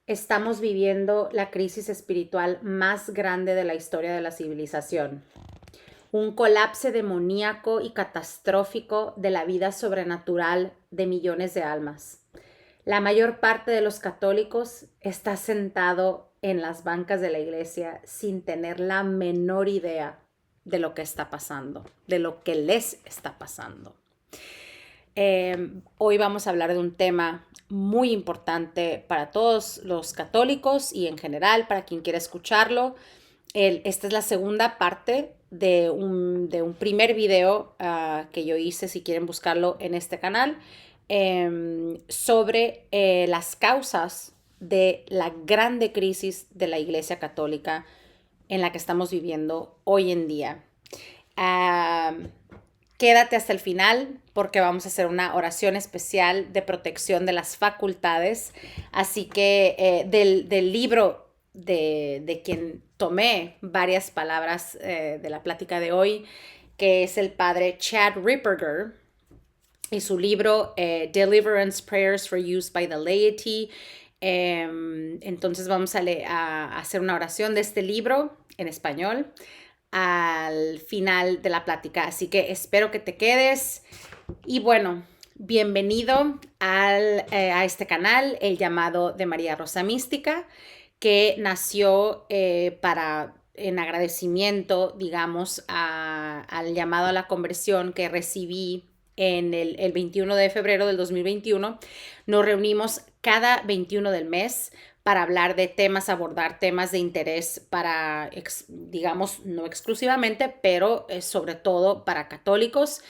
Estamos viviendo la crisis espiritual más grande de la historia de la civilización. Un colapso demoníaco y catastrófico de la vida sobrenatural de millones de almas. La mayor parte de los católicos está sentado en las bancas de la iglesia sin tener la menor idea de lo que está pasando, de lo que les está pasando. Hoy vamos a hablar de un tema muy importante para todos los católicos y en general para quien quiera escucharlo. Esta es la segunda parte de un primer video que yo hice, si quieren buscarlo en este canal, sobre las causas de la grande crisis de la Iglesia Católica en la que estamos viviendo hoy en día. Quédate hasta el final porque vamos a hacer una oración especial de protección de las facultades. Así que del libro de quien tomé varias palabras de la plática de hoy, que es el padre Chad Ripperger, y su libro Deliverance Prayers for Use by the Laity. Entonces vamos a hacer una oración de este libro en español al final de la plática. Así que espero que te quedes. Y bueno, bienvenido a este canal, el llamado de María Rosa Mística, que nació en agradecimiento, digamos, al llamado a la conversión que recibí en el 21 de febrero del 2021. Nos reunimos cada 21 del mes para hablar de temas, abordar temas de interés para, digamos, no exclusivamente, pero sobre todo para católicos.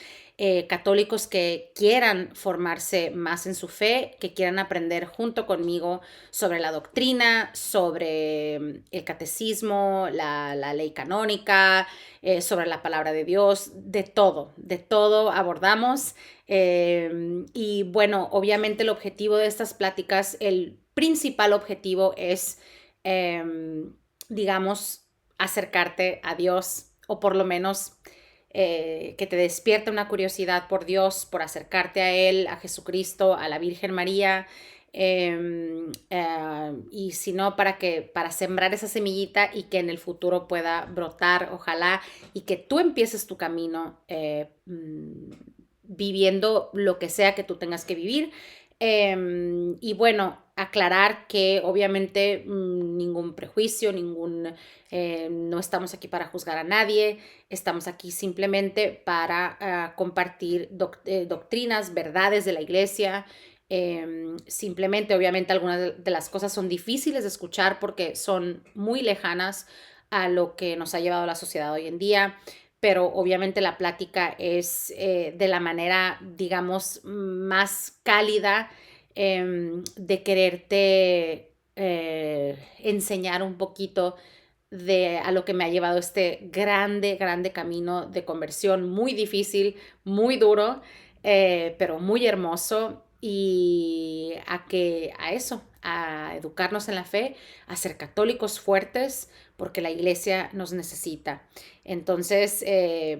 Católicos que quieran formarse más en su fe, que quieran aprender junto conmigo sobre la doctrina, sobre el catecismo, la ley canónica, sobre la palabra de Dios, de todo abordamos. Y bueno, obviamente el objetivo de estas pláticas, el principal objetivo es, digamos, acercarte a Dios o por lo menos que te despierte una curiosidad por Dios, por acercarte a Él, a Jesucristo, a la Virgen María, y si no, para sembrar esa semillita y que en el futuro pueda brotar, ojalá, y que tú empieces tu camino viviendo lo que sea que tú tengas que vivir. Y bueno, aclarar que obviamente ningún prejuicio, no estamos aquí para juzgar a nadie, estamos aquí simplemente para compartir doctrinas, verdades de la iglesia. Simplemente, obviamente, algunas de las cosas son difíciles de escuchar porque son muy lejanas a lo que nos ha llevado la sociedad hoy en día, pero obviamente la plática es de la manera, digamos, más cálida, de quererte enseñar un poquito a lo que me ha llevado este grande camino de conversión, muy difícil, muy duro, pero muy hermoso, y a educarnos en la fe, a ser católicos fuertes, porque la iglesia nos necesita. Entonces,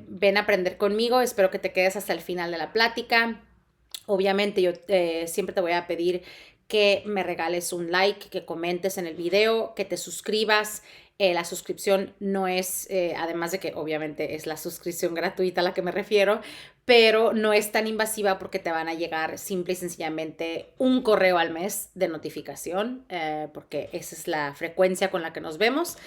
ven a aprender conmigo, espero que te quedes hasta el final de la plática. Obviamente yo siempre te voy a pedir que me regales un like, que comentes en el video, que te suscribas. La suscripción no es, además de que obviamente es la suscripción gratuita a la que me refiero, pero no es tan invasiva porque te van a llegar simple y sencillamente un correo al mes de notificación, porque esa es la frecuencia con la que nos vemos.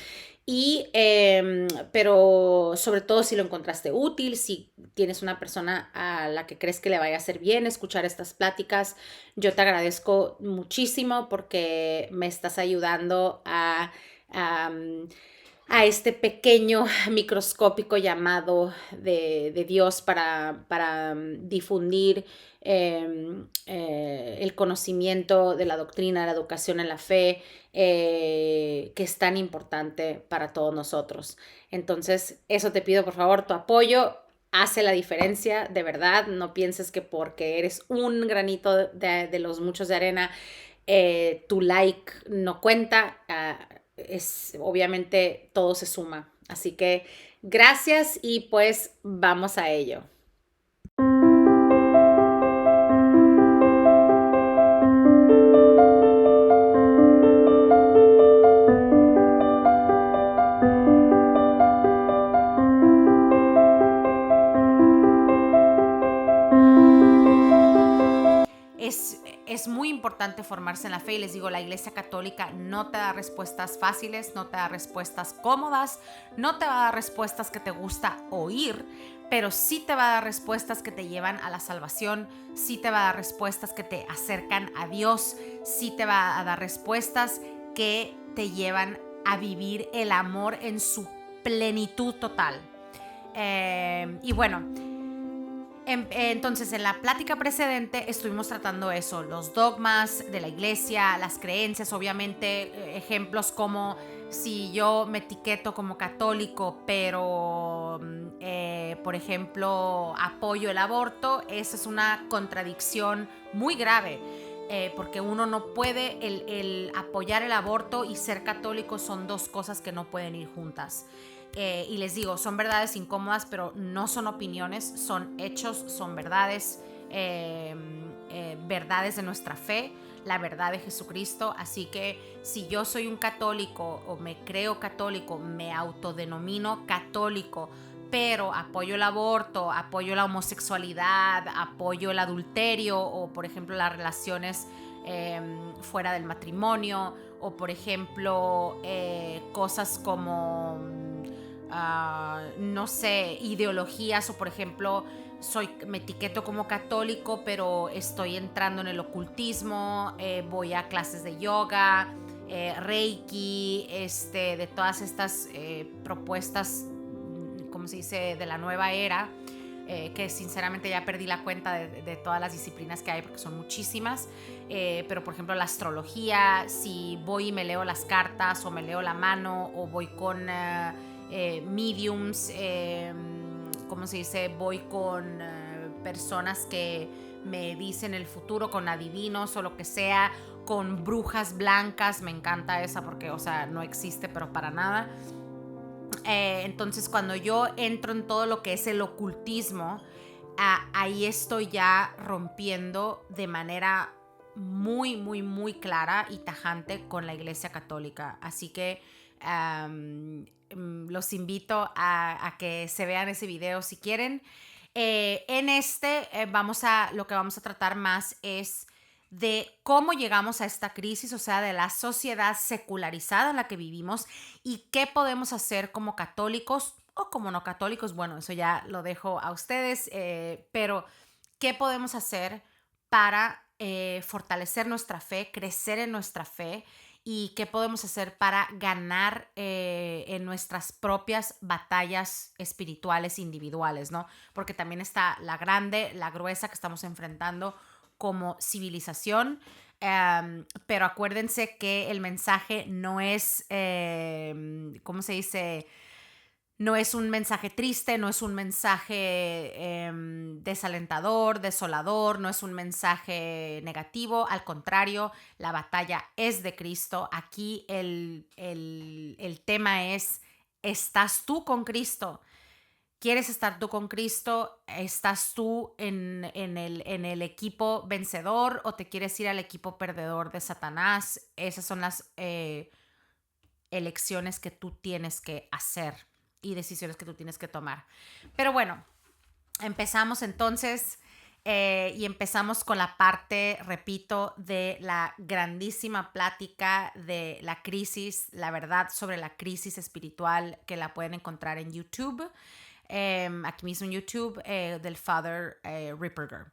Pero sobre todo si lo encontraste útil, si tienes una persona a la que crees que le vaya a hacer bien escuchar estas pláticas, yo te agradezco muchísimo porque me estás ayudando a, a este pequeño microscópico llamado de Dios para difundir el conocimiento de la doctrina, la educación en la fe, que es tan importante para todos nosotros. Entonces, eso te pido, por favor, tu apoyo. Hace la diferencia, de verdad. No pienses que porque eres un granito de los muchos de arena, tu like no cuenta. Obviamente todo se suma. Así que gracias y pues vamos a ello. importante formarse en la fe y les digo, la Iglesia Católica no te da respuestas fáciles, no te da respuestas cómodas, no te va a dar respuestas que te gusta oír, pero sí te va a dar respuestas que te llevan a la salvación, sí te va a dar respuestas que te acercan a Dios, sí te va a dar respuestas que te llevan a vivir el amor en su plenitud total. Y bueno, entonces en la plática precedente estuvimos tratando eso, los dogmas de la iglesia, las creencias, obviamente ejemplos como si yo me etiqueto como católico, pero por ejemplo apoyo el aborto, esa es una contradicción muy grave. Porque uno no puede, el apoyar el aborto y ser católico son dos cosas que no pueden ir juntas. Y les digo, son verdades incómodas, pero no son opiniones, son hechos, son verdades, verdades de nuestra fe, la verdad de Jesucristo. Así que si yo soy un católico o me creo católico, me autodenomino católico, pero apoyo el aborto, apoyo la homosexualidad, apoyo el adulterio o por ejemplo las relaciones fuera del matrimonio, o por ejemplo cosas como no sé, ideologías, o por ejemplo me etiqueto como católico pero estoy entrando en el ocultismo, voy a clases de yoga, reiki, de todas estas propuestas, ¿cómo se dice?, de la nueva era, que sinceramente ya perdí la cuenta de todas las disciplinas que hay porque son muchísimas, pero por ejemplo la astrología, si voy y me leo las cartas o me leo la mano o voy con mediums, ¿cómo se dice?, voy con personas que me dicen el futuro, con adivinos o lo que sea, con brujas blancas, me encanta esa porque, o sea, no existe pero para nada. Entonces cuando yo entro en todo lo que es el ocultismo, ahí estoy ya rompiendo de manera muy, muy, muy clara y tajante con la Iglesia Católica. Así que los invito a que se vean ese video si quieren. En lo que vamos a tratar más es de cómo llegamos a esta crisis, o sea, de la sociedad secularizada en la que vivimos y qué podemos hacer como católicos o como no católicos. Bueno, eso ya lo dejo a ustedes, pero qué podemos hacer para fortalecer nuestra fe, crecer en nuestra fe, y qué podemos hacer para ganar en nuestras propias batallas espirituales individuales, ¿no? Porque también está la grande, la gruesa que estamos enfrentando como civilización, pero acuérdense que el mensaje no es, ¿cómo se dice?, no es un mensaje triste, no es un mensaje desalentador, desolador, no es un mensaje negativo. Al contrario, la batalla es de Cristo. Aquí el tema es, ¿estás tú con Cristo? ¿Quieres estar tú con Cristo? ¿Estás tú en el equipo vencedor o te quieres ir al equipo perdedor de Satanás? Esas son las elecciones que tú tienes que hacer y decisiones que tú tienes que tomar. Pero bueno, empezamos entonces y empezamos con la parte, repito, de la grandísima plática de la crisis, la verdad sobre la crisis espiritual, que la pueden encontrar en YouTube, aquí mismo en YouTube, del Father Ripperger.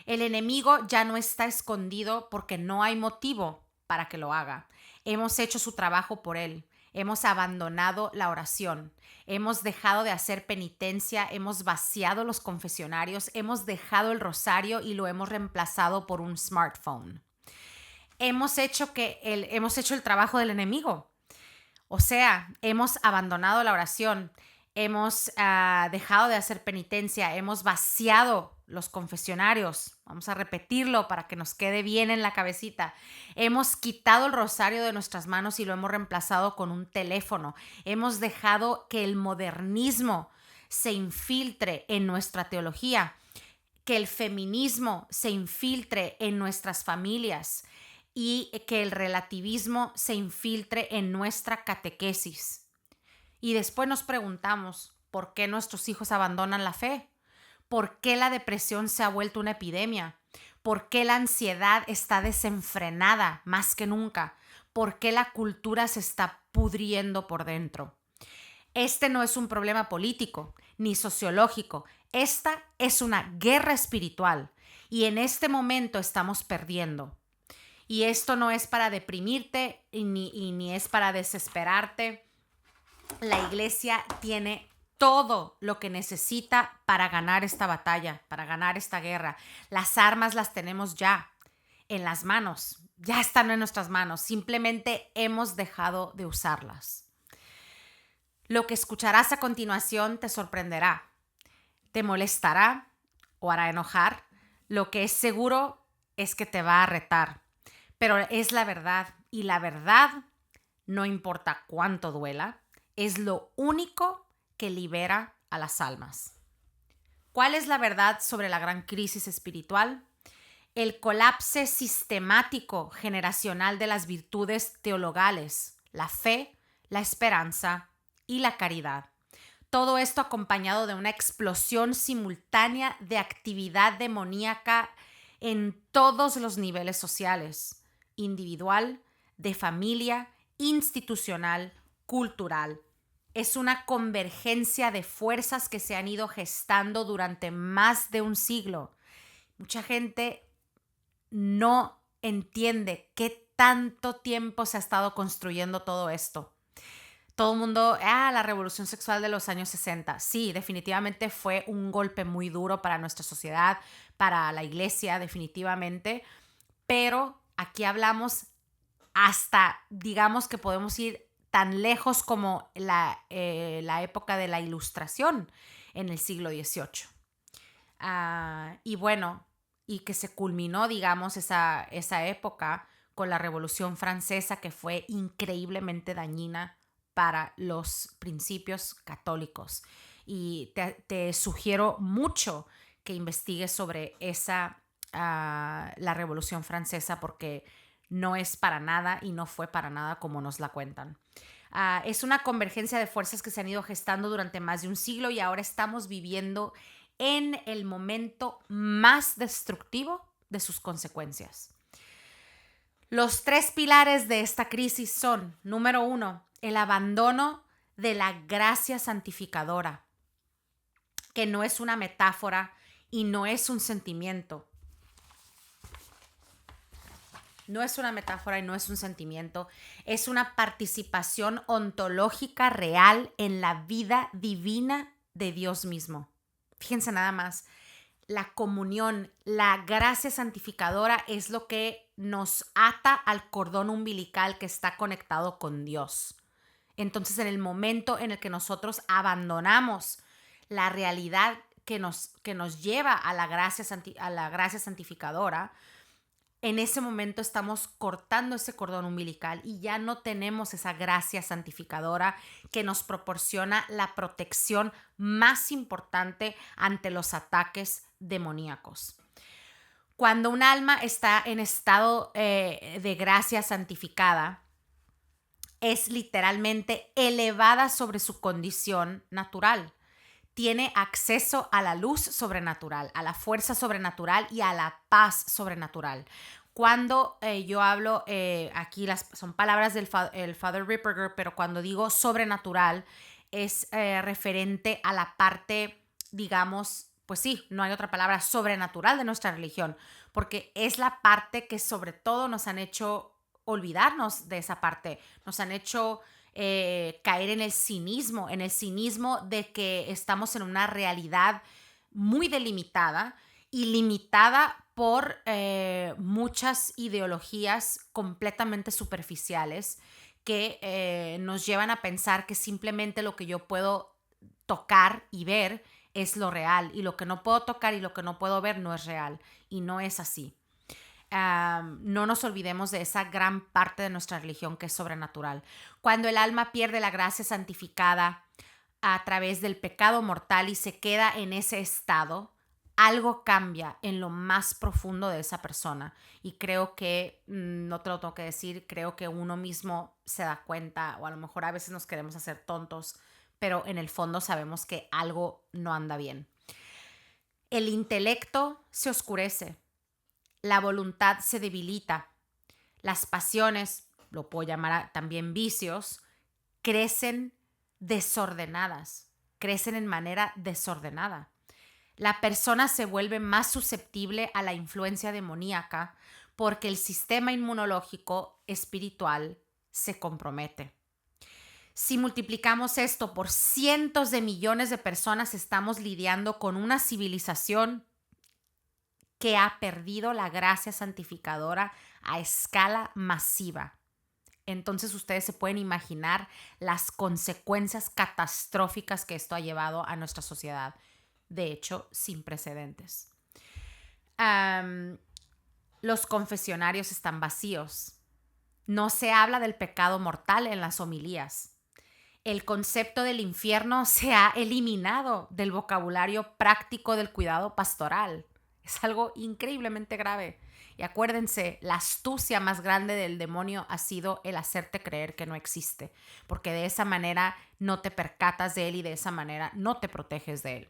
El enemigo ya no está escondido porque no hay motivo para que lo haga. Hemos hecho su trabajo por él. Hemos abandonado la oración, hemos dejado de hacer penitencia, hemos vaciado los confesionarios, hemos dejado el rosario y lo hemos reemplazado por un smartphone. Hemos hecho el trabajo del enemigo. O sea, hemos abandonado la oración, hemos dejado de hacer penitencia, hemos vaciado los confesionarios. Vamos a repetirlo para que nos quede bien en la cabecita. Hemos quitado el rosario de nuestras manos y lo hemos reemplazado con un teléfono. Hemos dejado que el modernismo se infiltre en nuestra teología, que el feminismo se infiltre en nuestras familias y que el relativismo se infiltre en nuestra catequesis. Y después nos preguntamos, ¿por qué nuestros hijos abandonan la fe? ¿Por qué la depresión se ha vuelto una epidemia? ¿Por qué la ansiedad está desenfrenada más que nunca? ¿Por qué la cultura se está pudriendo por dentro? Este no es un problema político ni sociológico. Esta es una guerra espiritual y en este momento estamos perdiendo. Y esto no es para deprimirte ni es para desesperarte. La iglesia tiene todo lo que necesita para ganar esta batalla, para ganar esta guerra. Las armas las tenemos ya en las manos, ya están en nuestras manos, simplemente hemos dejado de usarlas. Lo que escucharás a continuación te sorprenderá, te molestará o hará enojar. Lo que es seguro es que te va a retar, pero es la verdad y la verdad, no importa cuánto duela, es lo único que libera a las almas. ¿Cuál es la verdad sobre la gran crisis espiritual? El colapso sistemático generacional de las virtudes teologales, la fe, la esperanza y la caridad. Todo esto acompañado de una explosión simultánea de actividad demoníaca en todos los niveles sociales, individual, de familia, institucional, cultural. Es una convergencia de fuerzas que se han ido gestando durante más de un siglo. Mucha gente no entiende qué tanto tiempo se ha estado construyendo todo esto. Todo el mundo, la revolución sexual de los años 60. Sí, definitivamente fue un golpe muy duro para nuestra sociedad, para la iglesia, definitivamente. Pero aquí hablamos hasta, digamos que podemos ir tan lejos como la época de la Ilustración en el siglo XVIII. Y bueno, y que se culminó, digamos, esa época con la Revolución Francesa, que fue increíblemente dañina para los principios católicos. Y te sugiero mucho que investigues sobre la Revolución Francesa, porque no es para nada y no fue para nada como nos la cuentan. Es una convergencia de fuerzas que se han ido gestando durante más de un siglo y ahora estamos viviendo en el momento más destructivo de sus consecuencias. Los 3 pilares de esta crisis son, número 1, el abandono de la gracia santificadora, que no es una metáfora y no es un sentimiento. No es una metáfora y no es un sentimiento, es una participación ontológica real en la vida divina de Dios mismo. Fíjense nada más, la comunión, la gracia santificadora es lo que nos ata al cordón umbilical que está conectado con Dios. Entonces, en el momento en el que nosotros abandonamos la realidad que nos lleva a la gracia santificadora, en ese momento estamos cortando ese cordón umbilical y ya no tenemos esa gracia santificadora que nos proporciona la protección más importante ante los ataques demoníacos. Cuando un alma está en estado de gracia santificada, es literalmente elevada sobre su condición natural. Tiene acceso a la luz sobrenatural, a la fuerza sobrenatural y a la paz sobrenatural. Cuando yo hablo, aquí son palabras del Father Ripperger, pero cuando digo sobrenatural es referente a la parte, digamos, pues sí, no hay otra palabra, sobrenatural de nuestra religión, porque es la parte que sobre todo nos han hecho olvidarnos de esa parte, nos han hecho caer en el cinismo de que estamos en una realidad muy delimitada y limitada por muchas ideologías completamente superficiales que nos llevan a pensar que simplemente lo que yo puedo tocar y ver es lo real y lo que no puedo tocar y lo que no puedo ver no es real y no es así. No nos olvidemos de esa gran parte de nuestra religión que es sobrenatural. Cuando el alma pierde la gracia santificada a través del pecado mortal y se queda en ese estado, algo cambia en lo más profundo de esa persona. Y creo que, no te lo tengo que decir, creo que uno mismo se da cuenta, o a lo mejor a veces nos queremos hacer tontos, pero en el fondo sabemos que algo no anda bien. El intelecto se oscurece. La voluntad se debilita. Las pasiones, lo puedo llamar también vicios, crecen desordenadas, crecen en manera desordenada. La persona se vuelve más susceptible a la influencia demoníaca porque el sistema inmunológico espiritual se compromete. Si multiplicamos esto por cientos de millones de personas, estamos lidiando con una civilización que ha perdido la gracia santificadora a escala masiva. Entonces ustedes se pueden imaginar las consecuencias catastróficas que esto ha llevado a nuestra sociedad. De hecho, sin precedentes. Los confesionarios están vacíos. No se habla del pecado mortal en las homilías. El concepto del infierno se ha eliminado del vocabulario práctico del cuidado pastoral. Es algo increíblemente grave. Y acuérdense, la astucia más grande del demonio ha sido el hacerte creer que no existe, porque de esa manera no te percatas de él y de esa manera no te proteges de él.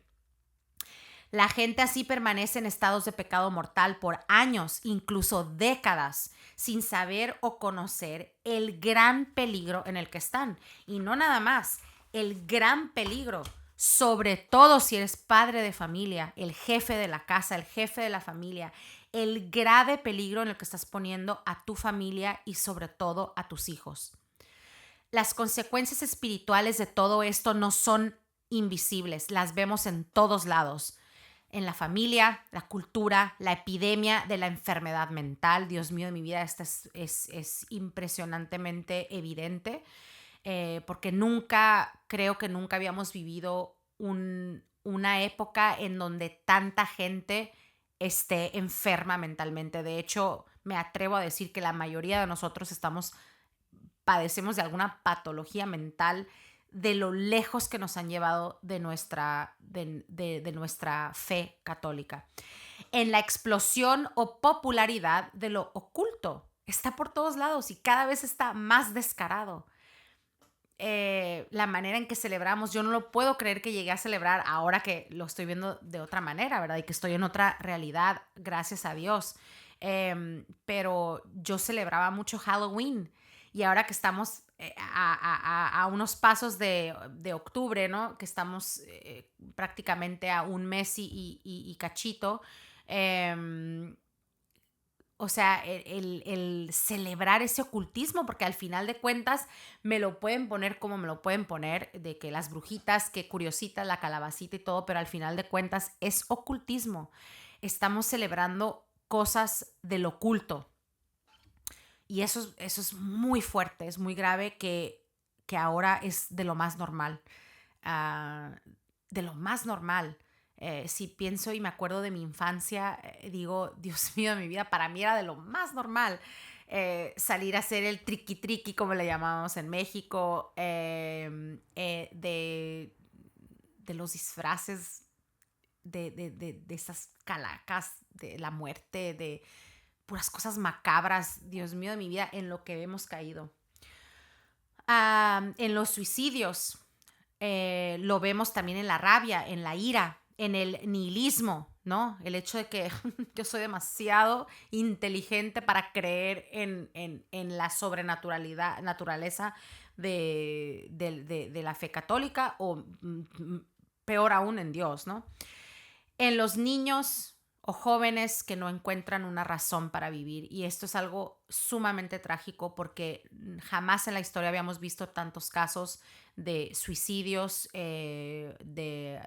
La gente así permanece en estados de pecado mortal por años, incluso décadas, sin saber o conocer el gran peligro en el que están. Y no nada más, el gran peligro, sobre todo si eres padre de familia, el jefe de la casa, el jefe de la familia, el grave peligro en el que estás poniendo a tu familia y sobre todo a tus hijos. Las consecuencias espirituales de todo esto no son invisibles, las vemos en todos lados. En la familia, la cultura, la epidemia de la enfermedad mental. Dios mío de mi vida, esta es impresionantemente evidente, porque creo que nunca habíamos vivido una época en donde tanta gente esté enferma mentalmente. De hecho, me atrevo a decir que la mayoría de nosotros padecemos de alguna patología mental de lo lejos que nos han llevado de nuestra fe católica. En la explosión o popularidad de lo oculto. Está por todos lados y cada vez está más descarado. La manera en que celebramos, yo no lo puedo creer que llegué a celebrar ahora que lo estoy viendo de otra manera, ¿verdad? Y que estoy en otra realidad, gracias a Dios. Pero yo celebraba mucho Halloween y ahora que estamos a unos pasos de octubre, ¿no? Que estamos prácticamente a un mes y cachito. O sea, el celebrar ese ocultismo, porque al final de cuentas me lo pueden poner como me lo pueden poner, de que las brujitas, que curiositas, la calabacita y todo, pero al final de cuentas es ocultismo. Estamos celebrando cosas del oculto. Y eso es muy fuerte, es muy grave que ahora es de lo más normal. De lo más normal. Si pienso y me acuerdo de mi infancia, digo, Dios mío de mi vida, para mí era de lo más normal salir a hacer el triqui triqui, como le llamábamos en México, de los disfraces de esas calacas, de la muerte, de puras cosas macabras, Dios mío de mi vida, en lo que hemos caído. En los suicidios, lo vemos también en la rabia, en la ira, en el nihilismo, ¿no? El hecho de que yo soy demasiado inteligente para creer en la naturaleza de la fe católica o peor aún en Dios, ¿no? En los niños o jóvenes que no encuentran una razón para vivir. Y esto es algo sumamente trágico porque jamás en la historia habíamos visto tantos casos de suicidios de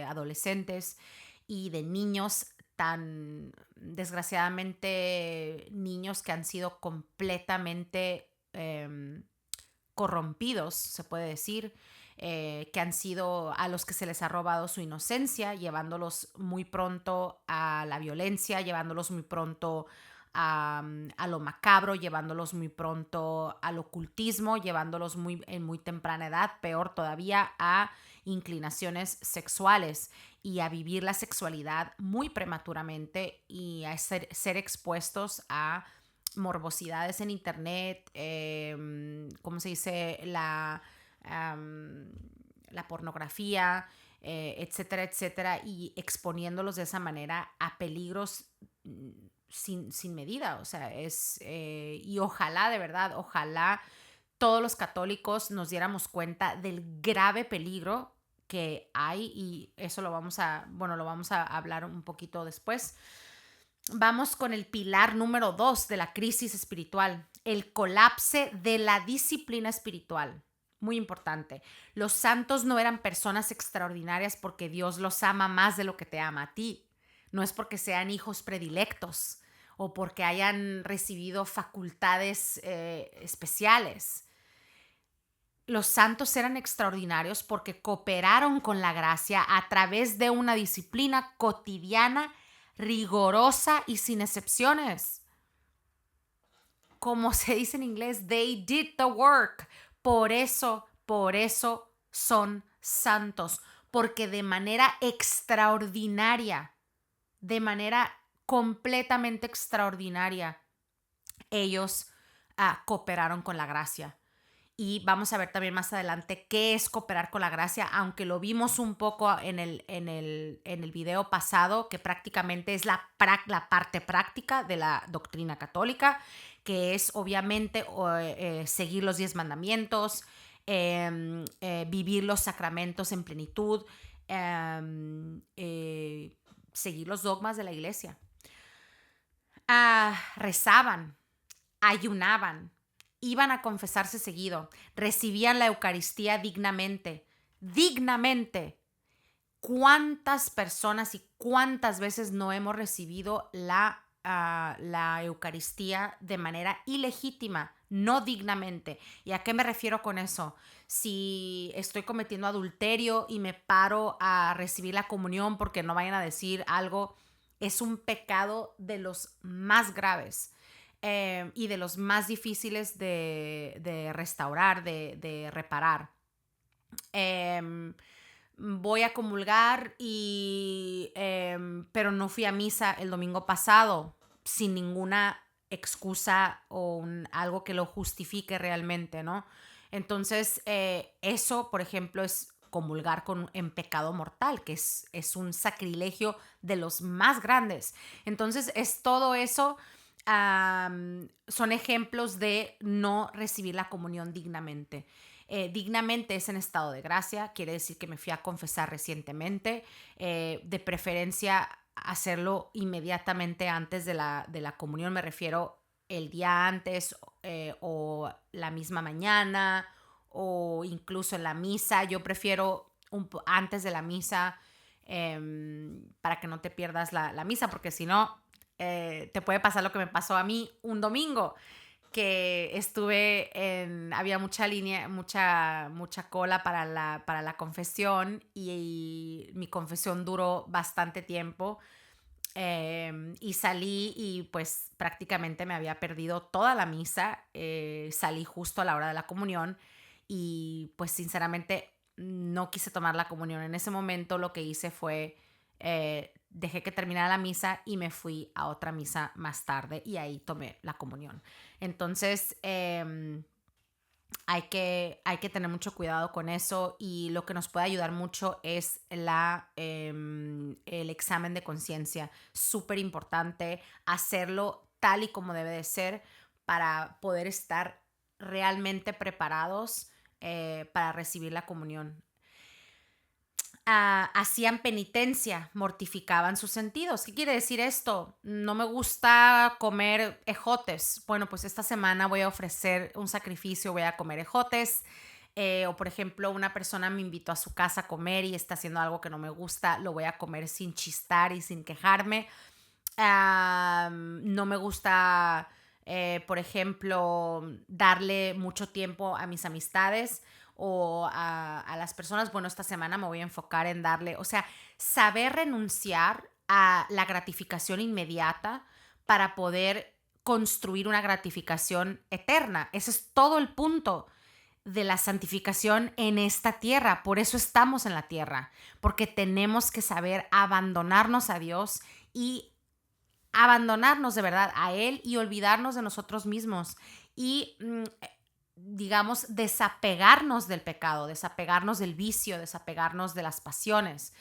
adolescentes y de niños tan desgraciadamente niños que han sido completamente corrompidos, se puede decir, que han sido a los que se les ha robado su inocencia, llevándolos muy pronto a la violencia, llevándolos muy pronto a lo macabro, llevándolos muy pronto al ocultismo, llevándolos en muy temprana edad, peor todavía, a inclinaciones sexuales y a vivir la sexualidad muy prematuramente y a ser expuestos a morbosidades en internet, ¿cómo se dice? La pornografía, etcétera, etcétera, y exponiéndolos de esa manera a peligros sin medida, o sea, y ojalá, de verdad, ojalá todos los católicos nos diéramos cuenta del grave peligro que hay, y eso lo vamos a hablar un poquito después. Vamos con el pilar número 2 de la crisis espiritual, el colapse de la disciplina espiritual. Muy importante. Los santos no eran personas extraordinarias porque Dios los ama más de lo que te ama a ti. No es porque sean hijos predilectos o porque hayan recibido facultades especiales. Los santos eran extraordinarios porque cooperaron con la gracia a través de una disciplina cotidiana, rigorosa y sin excepciones. Como se dice en inglés, they did the work. Por eso son santos, porque de manera extraordinaria, de manera completamente extraordinaria, ellos cooperaron con la gracia. Y vamos a ver también más adelante qué es cooperar con la gracia, aunque lo vimos un poco en el video pasado, que prácticamente es la parte práctica de la doctrina católica, que es obviamente seguir los 10 mandamientos, vivir los sacramentos en plenitud, seguir los dogmas de la iglesia. Rezaban, ayunaban, iban a confesarse seguido, recibían la Eucaristía dignamente. ¿Cuántas personas y cuántas veces no hemos recibido la Eucaristía de manera ilegítima, no dignamente? ¿Y a qué me refiero con eso? Si estoy cometiendo adulterio y me paro a recibir la comunión porque no vayan a decir algo, es un pecado de los más graves. Y de los más difíciles de restaurar, de reparar. Voy a comulgar pero no fui a misa el domingo pasado sin ninguna excusa o algo que lo justifique realmente, ¿no? Entonces, eso, por ejemplo, es comulgar en pecado mortal, que es un sacrilegio de los más grandes. Entonces, es todo eso. Son ejemplos de no recibir la comunión dignamente. Dignamente es en estado de gracia, quiere decir que me fui a confesar recientemente, de preferencia hacerlo inmediatamente antes de la comunión, me refiero el día antes o la misma mañana o incluso en la misa. Yo prefiero antes de la misa para que no te pierdas la misa, porque si no te puede pasar lo que me pasó a mí un domingo, que había mucha cola para la confesión y mi confesión duró bastante tiempo y salí y pues prácticamente me había perdido toda la misa. Salí justo a la hora de la comunión y pues sinceramente no quise tomar la comunión. En ese momento lo que hice fue dejé que terminara la misa y me fui a otra misa más tarde y ahí tomé la comunión. Entonces hay que tener mucho cuidado con eso, y lo que nos puede ayudar mucho es el examen de conciencia. Súper importante hacerlo tal y como debe de ser para poder estar realmente preparados para recibir la comunión. Hacían penitencia, mortificaban sus sentidos. ¿Qué quiere decir esto? No me gusta comer ejotes. Bueno, pues esta semana voy a ofrecer un sacrificio, voy a comer ejotes. O por ejemplo, una persona me invitó a su casa a comer y está haciendo algo que no me gusta, lo voy a comer sin chistar y sin quejarme. No me gusta, por ejemplo, darle mucho tiempo a mis amistades o a las personas. Bueno, esta semana me voy a enfocar en saber renunciar a la gratificación inmediata para poder construir una gratificación eterna. Ese es todo el punto de la santificación en esta tierra. Por eso estamos en la tierra, porque tenemos que saber abandonarnos a Dios y abandonarnos de verdad a Él y olvidarnos de nosotros mismos. Y digamos, desapegarnos del pecado, desapegarnos del vicio, desapegarnos de las pasiones,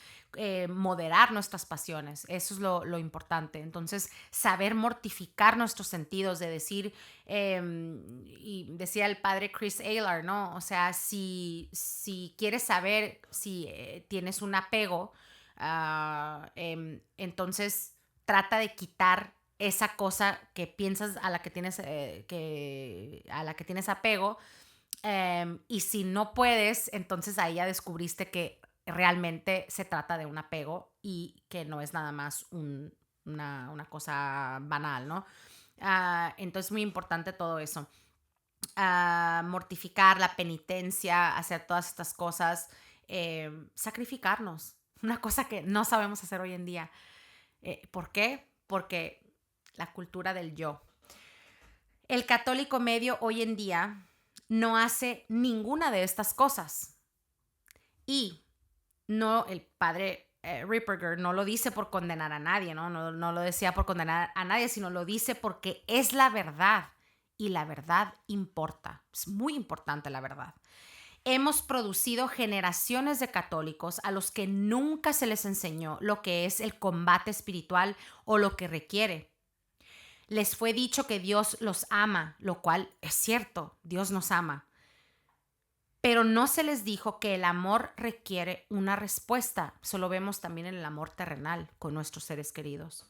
moderar nuestras pasiones. Eso es lo importante. Entonces, saber mortificar nuestros sentidos, de decir, y decía el padre Chris Aylar, ¿no? O sea, si quieres saber si tienes un apego, entonces trata de quitar esa cosa que piensas a la que tienes, a la que tienes apego. Y si no puedes, entonces ahí ya descubriste que realmente se trata de un apego y que no es nada más una cosa banal, ¿no? Entonces, muy importante todo eso. Mortificar, la penitencia, hacer todas estas cosas, sacrificarnos. Una cosa que no sabemos hacer hoy en día. ¿Por qué? Porque la cultura del yo. El católico medio hoy en día no hace ninguna de estas cosas. Y no, el padre Ripperger no lo dice por condenar a nadie, ¿no? No lo decía por condenar a nadie, sino lo dice porque es la verdad. Y la verdad importa. Es muy importante la verdad. Hemos producido generaciones de católicos a los que nunca se les enseñó lo que es el combate espiritual o lo que requiere. Les fue dicho que Dios los ama, lo cual es cierto, Dios nos ama. Pero no se les dijo que el amor requiere una respuesta. Eso lo vemos también en el amor terrenal con nuestros seres queridos.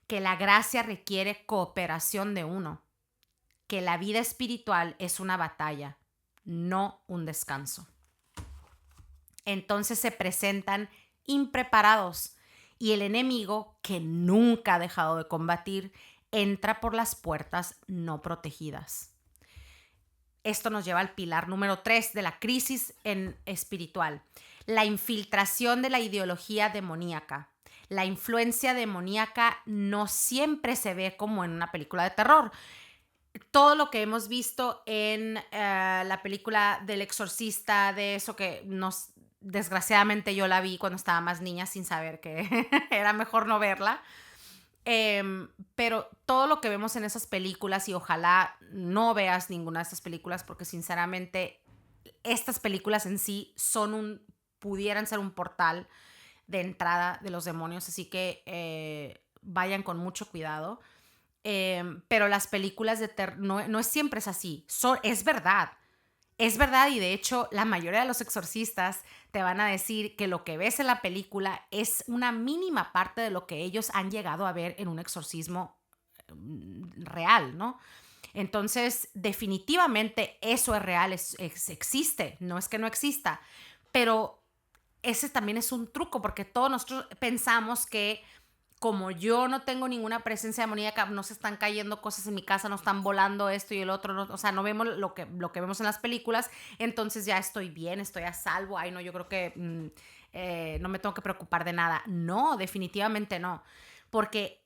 Que la gracia requiere cooperación de uno. Que la vida espiritual es una batalla, no un descanso. Entonces se presentan impreparados y el enemigo, que nunca ha dejado de combatir, entra por las puertas no protegidas. Esto nos lleva al pilar número 3 de la crisis espiritual, la infiltración de la ideología demoníaca. La influencia demoníaca no siempre se ve como en una película de terror. Todo lo que hemos visto en la película del Exorcista, de eso que desgraciadamente yo la vi cuando estaba más niña sin saber que era mejor no verla. Pero todo lo que vemos en esas películas, y ojalá no veas ninguna de estas películas, porque sinceramente estas películas en sí pudieran ser un portal de entrada de los demonios, así que vayan con mucho cuidado. Pero las películas de terror no es siempre es así. Es verdad. Es verdad, y de hecho la mayoría de los exorcistas te van a decir que lo que ves en la película es una mínima parte de lo que ellos han llegado a ver en un exorcismo real, ¿no? Entonces, definitivamente eso es real, existe, no es que no exista, pero ese también es un truco porque todos nosotros pensamos que como yo no tengo ninguna presencia demoníaca, no se están cayendo cosas en mi casa, no están volando esto y el otro, no, o sea, no vemos lo que vemos en las películas, entonces ya estoy bien, estoy a salvo, ay no, yo creo que no me tengo que preocupar de nada. No, definitivamente no, porque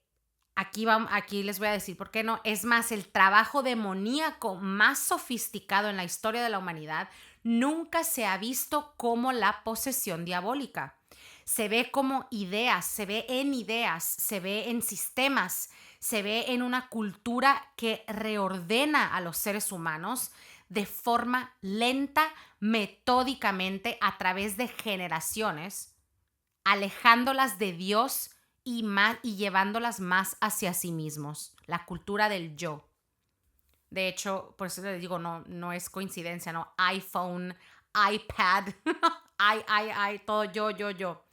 aquí les voy a decir por qué no. Es más, el trabajo demoníaco más sofisticado en la historia de la humanidad nunca se ha visto como la posesión diabólica. Se ve como ideas, se ve en sistemas, se ve en una cultura que reordena a los seres humanos de forma lenta, metódicamente, a través de generaciones, alejándolas de Dios y llevándolas más hacia sí mismos. La cultura del yo. De hecho, por eso les digo, no es coincidencia, ¿no? iPhone, iPad, todo yo.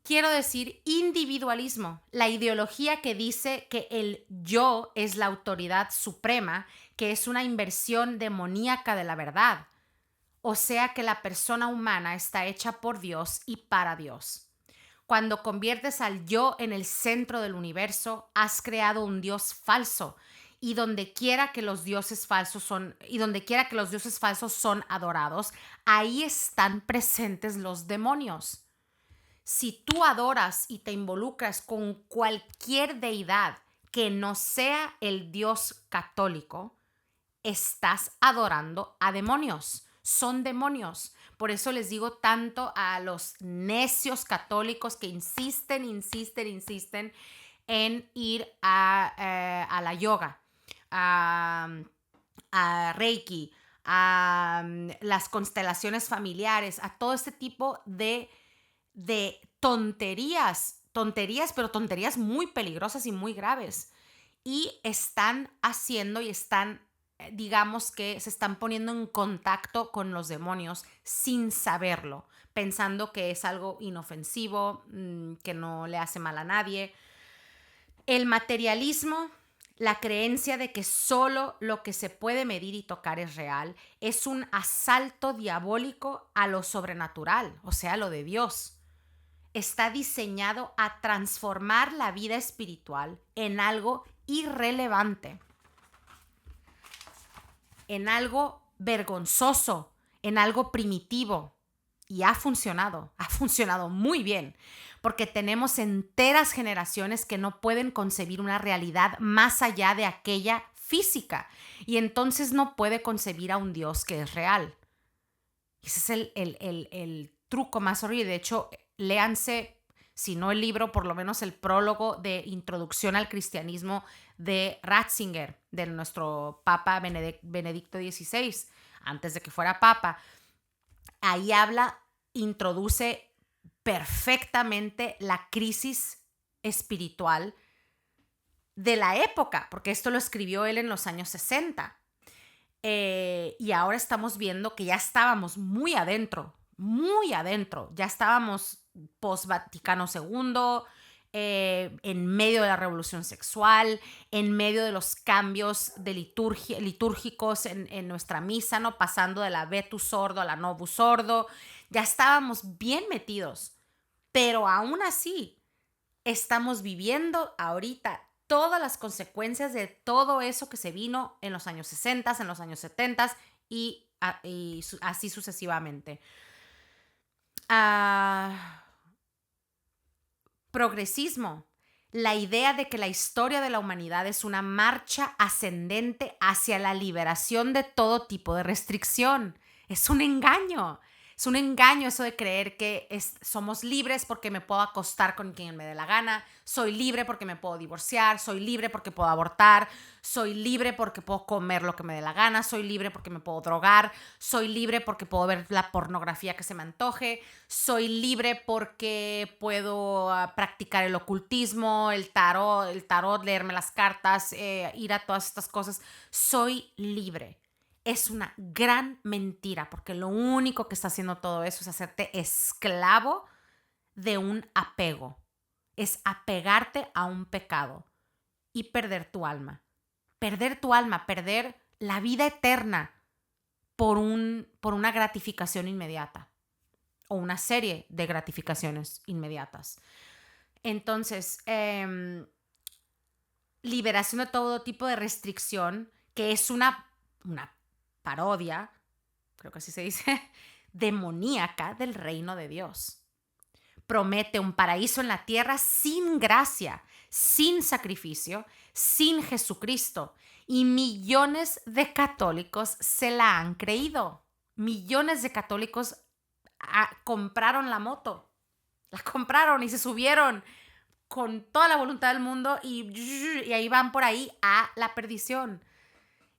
Quiero decir individualismo, la ideología que dice que el yo es la autoridad suprema, que es una inversión demoníaca de la verdad. O sea que la persona humana está hecha por Dios y para Dios. Cuando conviertes al yo en el centro del universo, has creado un Dios falso. Y donde quiera que los dioses falsos son adorados, ahí están presentes los demonios. Si tú adoras y te involucras con cualquier deidad que no sea el Dios católico, estás adorando a demonios. Son demonios. Por eso les digo tanto a los necios católicos que insisten en ir a la yoga, a Reiki, a las constelaciones familiares, a todo este tipo de tonterías, pero tonterías muy peligrosas y muy graves. Y están haciendo y están, digamos que se están poniendo en contacto con los demonios sin saberlo, pensando que es algo inofensivo, que no le hace mal a nadie. El materialismo, la creencia de que solo lo que se puede medir y tocar es real, es un asalto diabólico a lo sobrenatural, o sea, lo de Dios. Está diseñado a transformar la vida espiritual en algo irrelevante, en algo vergonzoso, en algo primitivo. Y ha funcionado muy bien, porque tenemos enteras generaciones que no pueden concebir una realidad más allá de aquella física, y entonces no puede concebir a un Dios que es real. Ese es el truco más horrible. De hecho, léanse, si no el libro, por lo menos el prólogo de Introducción al Cristianismo de Ratzinger, de nuestro Papa Benedicto XVI, antes de que fuera Papa. Ahí introduce perfectamente la crisis espiritual de la época, porque esto lo escribió él en los años 60. Y ahora estamos viendo que ya estábamos muy adentro, ya estábamos post-Vaticano II, en medio de la revolución sexual, en medio de los cambios de litúrgicos en nuestra misa, ¿no? Pasando de la Vetus Sordo a la Novus Sordo, ya estábamos bien metidos, pero aún así estamos viviendo ahorita todas las consecuencias de todo eso que se vino en los años 60, en los años 70 y así sucesivamente. Progresismo. La idea de que la historia de la humanidad es una marcha ascendente hacia la liberación de todo tipo de restricción. Es un engaño. Es un engaño eso de creer que somos libres porque me puedo acostar con quien me dé la gana, soy libre porque me puedo divorciar, soy libre porque puedo abortar, soy libre porque puedo comer lo que me dé la gana, soy libre porque me puedo drogar, soy libre porque puedo ver la pornografía que se me antoje, soy libre porque puedo practicar el ocultismo, el tarot, leerme las cartas, ir a todas estas cosas. Soy libre. Es una gran mentira, porque lo único que está haciendo todo eso es hacerte esclavo de un apego. Es apegarte a un pecado y perder tu alma. Perder tu alma, perder la vida eterna por una gratificación inmediata o una serie de gratificaciones inmediatas. Entonces, liberación de todo tipo de restricción, que es una parodia, creo que así se dice, demoníaca del reino de Dios. Promete un paraíso en la tierra sin gracia, sin sacrificio, sin Jesucristo. Y millones de católicos se la han creído. Millones de católicos compraron la moto. La compraron y se subieron con toda la voluntad del mundo y ahí van por ahí a la perdición.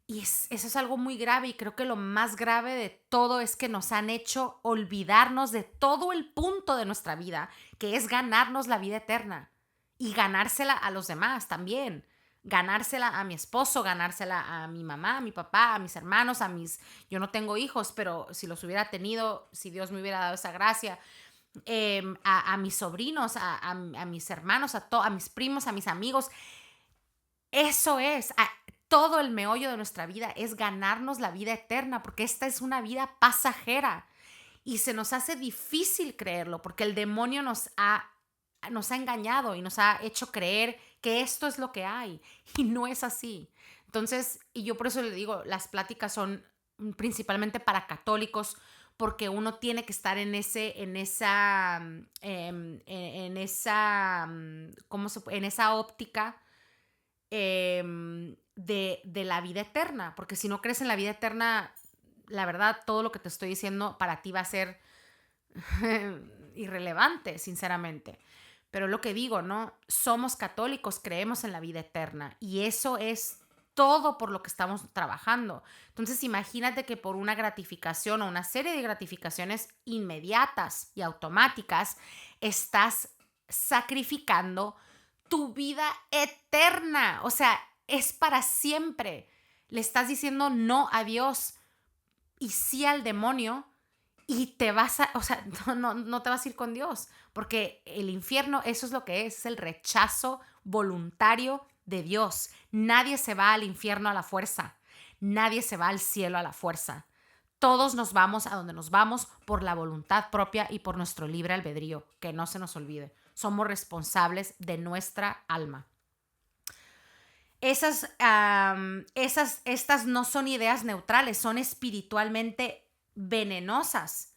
Y eso es algo muy grave, y creo que lo más grave de todo es que nos han hecho olvidarnos de todo el punto de nuestra vida, que es ganarnos la vida eterna y ganársela a los demás también. Ganársela a mi esposo, ganársela a mi mamá, a mi papá, a mis hermanos, yo no tengo hijos, pero si los hubiera tenido, si Dios me hubiera dado esa gracia, a mis sobrinos, a mis hermanos, a mis primos, a mis amigos. Eso es, todo el meollo de nuestra vida es ganarnos la vida eterna, porque esta es una vida pasajera y se nos hace difícil creerlo, porque el demonio nos ha engañado y nos ha hecho creer que esto es lo que hay, y no es así. Entonces, y yo por eso le digo, las pláticas son principalmente para católicos, porque uno tiene que estar en esa óptica de la vida eterna, porque si no crees en la vida eterna, la verdad, todo lo que te estoy diciendo para ti va a ser irrelevante, sinceramente. Pero lo que digo, ¿no? Somos católicos, creemos en la vida eterna, y eso es todo por lo que estamos trabajando. Entonces, imagínate que por una gratificación o una serie de gratificaciones inmediatas y automáticas, estás sacrificando tu vida eterna. O sea, es para siempre. Le estás diciendo no a Dios y sí al demonio y te vas a, o sea, no te vas a ir con Dios, porque el infierno, eso es lo que es el rechazo voluntario de Dios. Nadie se va al infierno a la fuerza, nadie se va al cielo a la fuerza. Todos nos vamos a donde nos vamos por la voluntad propia y por nuestro libre albedrío, que no se nos olvide. Somos responsables de nuestra alma. Estas no son ideas neutrales, son espiritualmente venenosas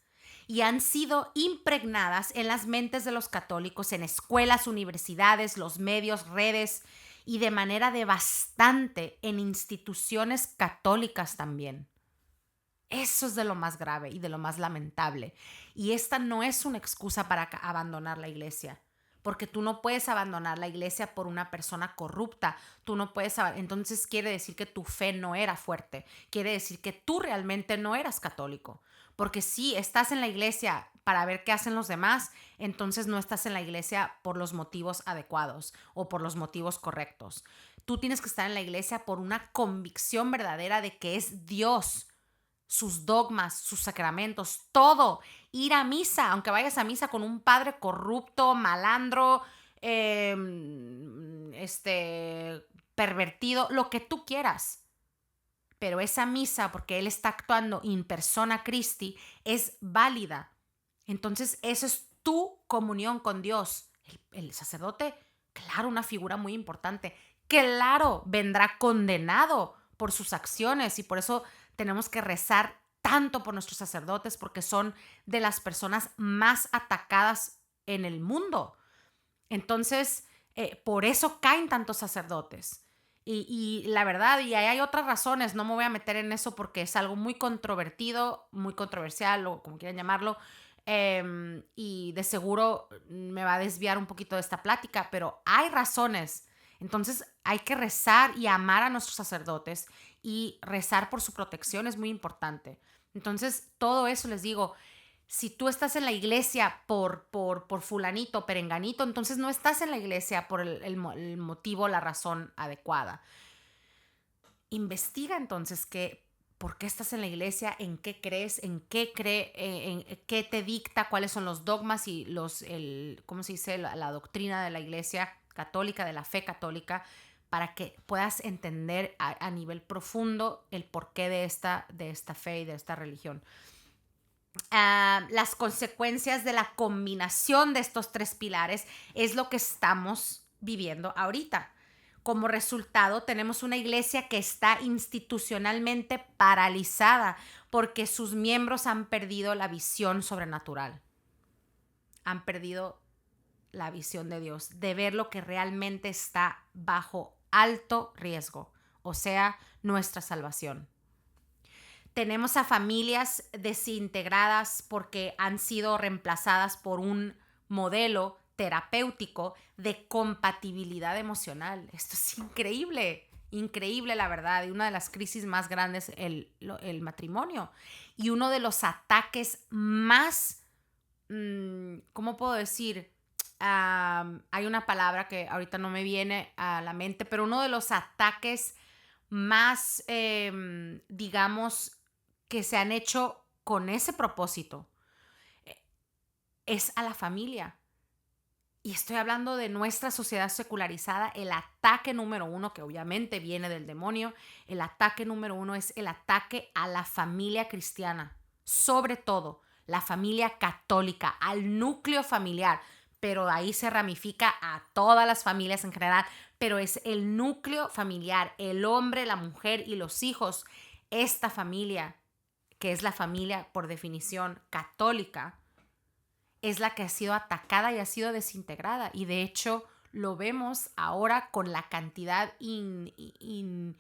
y han sido impregnadas en las mentes de los católicos, en escuelas, universidades, los medios, redes y de manera devastante en instituciones católicas también. Eso es de lo más grave y de lo más lamentable. Y esta no es una excusa para abandonar la iglesia, porque tú no puedes abandonar la iglesia por una persona corrupta. Tú no puedes, entonces quiere decir que tu fe no era fuerte. Quiere decir que tú realmente no eras católico. Porque si estás en la iglesia para ver qué hacen los demás, entonces no estás en la iglesia por los motivos adecuados o por los motivos correctos. Tú tienes que estar en la iglesia por una convicción verdadera de que es Dios, sus dogmas, sus sacramentos, todo. Ir a misa, aunque vayas a misa con un padre corrupto, malandro, pervertido, lo que tú quieras. Pero esa misa, porque él está actuando in persona Christi, es válida. Entonces, eso es tu comunión con Dios. El sacerdote, claro, una figura muy importante. Claro, vendrá condenado por sus acciones y por eso tenemos que rezar tanto por nuestros sacerdotes porque son de las personas más atacadas en el mundo. Entonces, por eso caen tantos sacerdotes. Y la verdad, y hay otras razones, no me voy a meter en eso porque es algo muy controvertido, muy controversial o como quieran llamarlo, y de seguro me va a desviar un poquito de esta plática, pero hay razones. Entonces hay que rezar y amar a nuestros sacerdotes y rezar por su protección es muy importante. Entonces todo eso les digo, si tú estás en la iglesia por fulanito, perenganito, entonces no estás en la iglesia por el motivo, la razón adecuada. Investiga entonces por qué estás en la iglesia, en qué crees, en qué te dicta, cuáles son los dogmas y ¿cómo se dice? La doctrina de la iglesia católica, de la fe católica, para que puedas entender a nivel profundo el porqué de esta fe y de esta religión. Las consecuencias de la combinación de estos tres pilares es lo que estamos viviendo ahorita. Como resultado, tenemos una iglesia que está institucionalmente paralizada porque sus miembros han perdido la visión sobrenatural. Han perdido la visión de Dios, de ver lo que realmente está bajo alto riesgo, o sea, nuestra salvación. Tenemos a familias desintegradas porque han sido reemplazadas por un modelo terapéutico de compatibilidad emocional. Esto es increíble, increíble la verdad. Y una de las crisis más grandes es el matrimonio. Y uno de los ataques más, ¿cómo puedo decir? Hay una palabra que ahorita no me viene a la mente, pero uno de los ataques más, digamos, que se han hecho con ese propósito es a la familia. Y estoy hablando de nuestra sociedad secularizada. El ataque número uno, que obviamente viene del demonio, el ataque número uno es el ataque a la familia cristiana, sobre todo la familia católica, al núcleo familiar, pero ahí se ramifica a todas las familias en general, pero es el núcleo familiar, el hombre, la mujer y los hijos. Esta familia, que es la familia por definición católica, es la que ha sido atacada y ha sido desintegrada. Y de hecho lo vemos ahora con la cantidad increíble,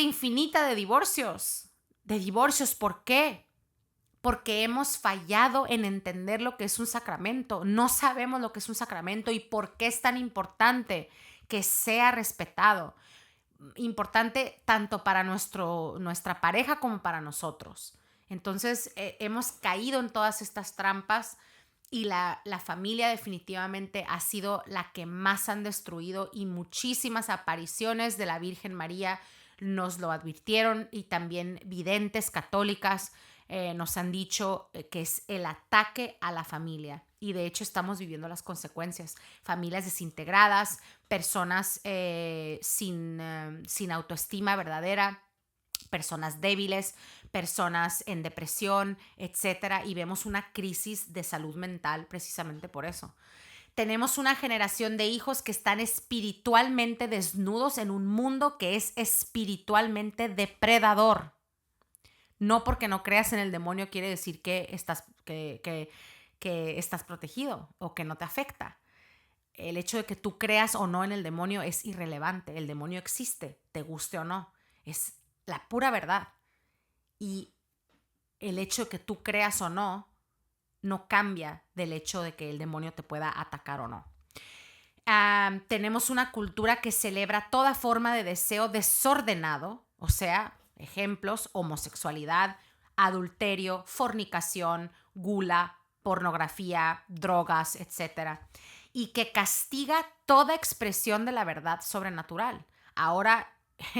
infinita de divorcios. ¿Por qué? Porque hemos fallado en entender lo que es un sacramento. No sabemos lo que es un sacramento y por qué es tan importante que sea respetado. importante tanto para nuestra pareja como para nosotros. Entonces, hemos caído en todas estas trampas y la familia definitivamente ha sido la que más han destruido, y muchísimas apariciones de la Virgen María nos lo advirtieron, y también videntes católicas nos han dicho que es el ataque a la familia, y de hecho estamos viviendo las consecuencias. Familias desintegradas, personas sin autoestima verdadera, personas débiles, personas en depresión, etcétera, y vemos una crisis de salud mental precisamente por eso. Tenemos una generación de hijos que están espiritualmente desnudos en un mundo que es espiritualmente depredador. No porque no creas en el demonio quiere decir que estás protegido o que no te afecta. El hecho de que tú creas o no en el demonio es irrelevante. El demonio existe, te guste o no. Es la pura verdad. Y el hecho de que tú creas o no, no cambia del hecho de que el demonio te pueda atacar o no. Tenemos una cultura que celebra toda forma de deseo desordenado, o sea, ejemplos: homosexualidad, adulterio, fornicación, gula, pornografía, drogas, etc. Y que castiga toda expresión de la verdad sobrenatural. Ahora,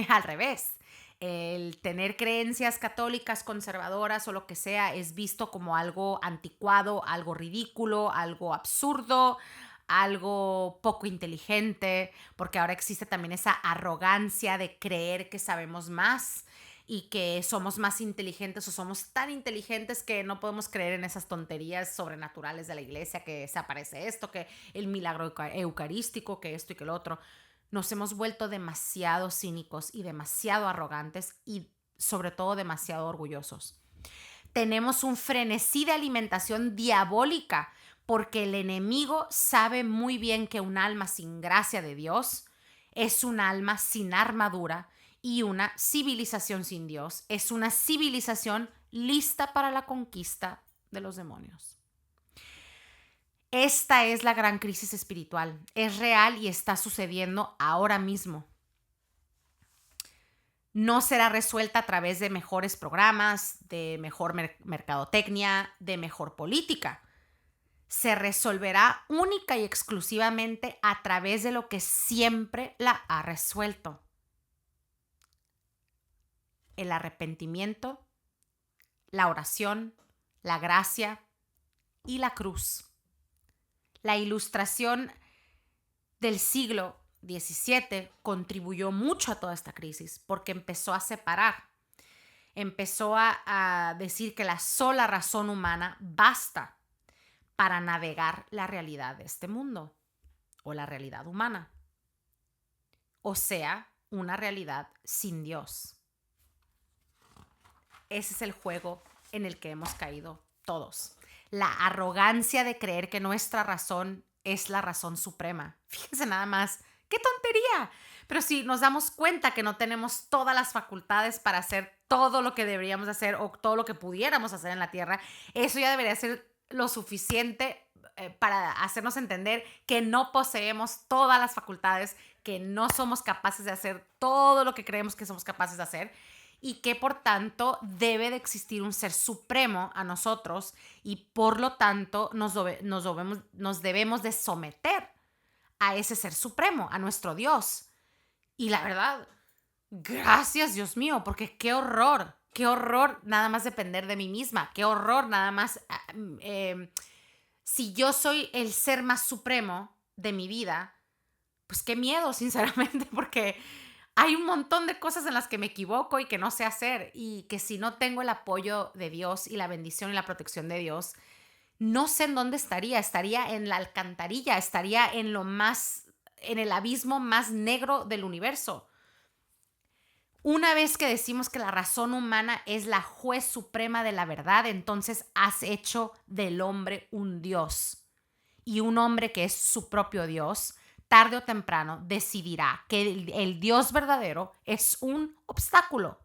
al revés. El tener creencias católicas, conservadoras o lo que sea es visto como algo anticuado, algo ridículo, algo absurdo, algo poco inteligente, porque ahora existe también esa arrogancia de creer que sabemos más y que somos más inteligentes, o somos tan inteligentes que no podemos creer en esas tonterías sobrenaturales de la iglesia, que se aparece esto, que el milagro eucarístico, que esto y que lo otro. Nos hemos vuelto demasiado cínicos y demasiado arrogantes, y sobre todo demasiado orgullosos. Tenemos un frenesí de alimentación diabólica, porque el enemigo sabe muy bien que un alma sin gracia de Dios es un alma sin armadura, y una civilización sin Dios es una civilización lista para la conquista de los demonios. Esta es la gran crisis espiritual. Es real y está sucediendo ahora mismo. No será resuelta a través de mejores programas, de mejor mercadotecnia, de mejor política. Se resolverá única y exclusivamente a través de lo que siempre la ha resuelto: el arrepentimiento, la oración, la gracia y la cruz. La Ilustración del siglo XVII contribuyó mucho a toda esta crisis, porque empezó a separar, empezó a decir que la sola razón humana basta para navegar la realidad de este mundo, o la realidad humana, o sea, una realidad sin Dios. Ese es el juego en el que hemos caído todos. La arrogancia de creer que nuestra razón es la razón suprema. Fíjense nada más, ¡qué tontería! Pero si nos damos cuenta que no tenemos todas las facultades para hacer todo lo que deberíamos hacer, o todo lo que pudiéramos hacer en la tierra, eso ya debería ser lo suficiente para hacernos entender que no poseemos todas las facultades, que no somos capaces de hacer todo lo que creemos que somos capaces de hacer, y que por tanto debe de existir un ser supremo a nosotros, y por lo tanto nos debemos de someter a ese ser supremo, a nuestro Dios. Y la verdad, gracias Dios mío, porque qué horror nada más depender de mí misma, qué horror nada más si yo soy el ser más supremo de mi vida, pues qué miedo, sinceramente, porque hay un montón de cosas en las que me equivoco y que no sé hacer, y que si no tengo el apoyo de Dios y la bendición y la protección de Dios, no sé en dónde estaría en la alcantarilla, estaría en el abismo más negro del universo. Una vez que decimos que la razón humana es la juez suprema de la verdad, entonces has hecho del hombre un Dios. Y un hombre que es su propio Dios, tarde o temprano decidirá que el Dios verdadero es un obstáculo.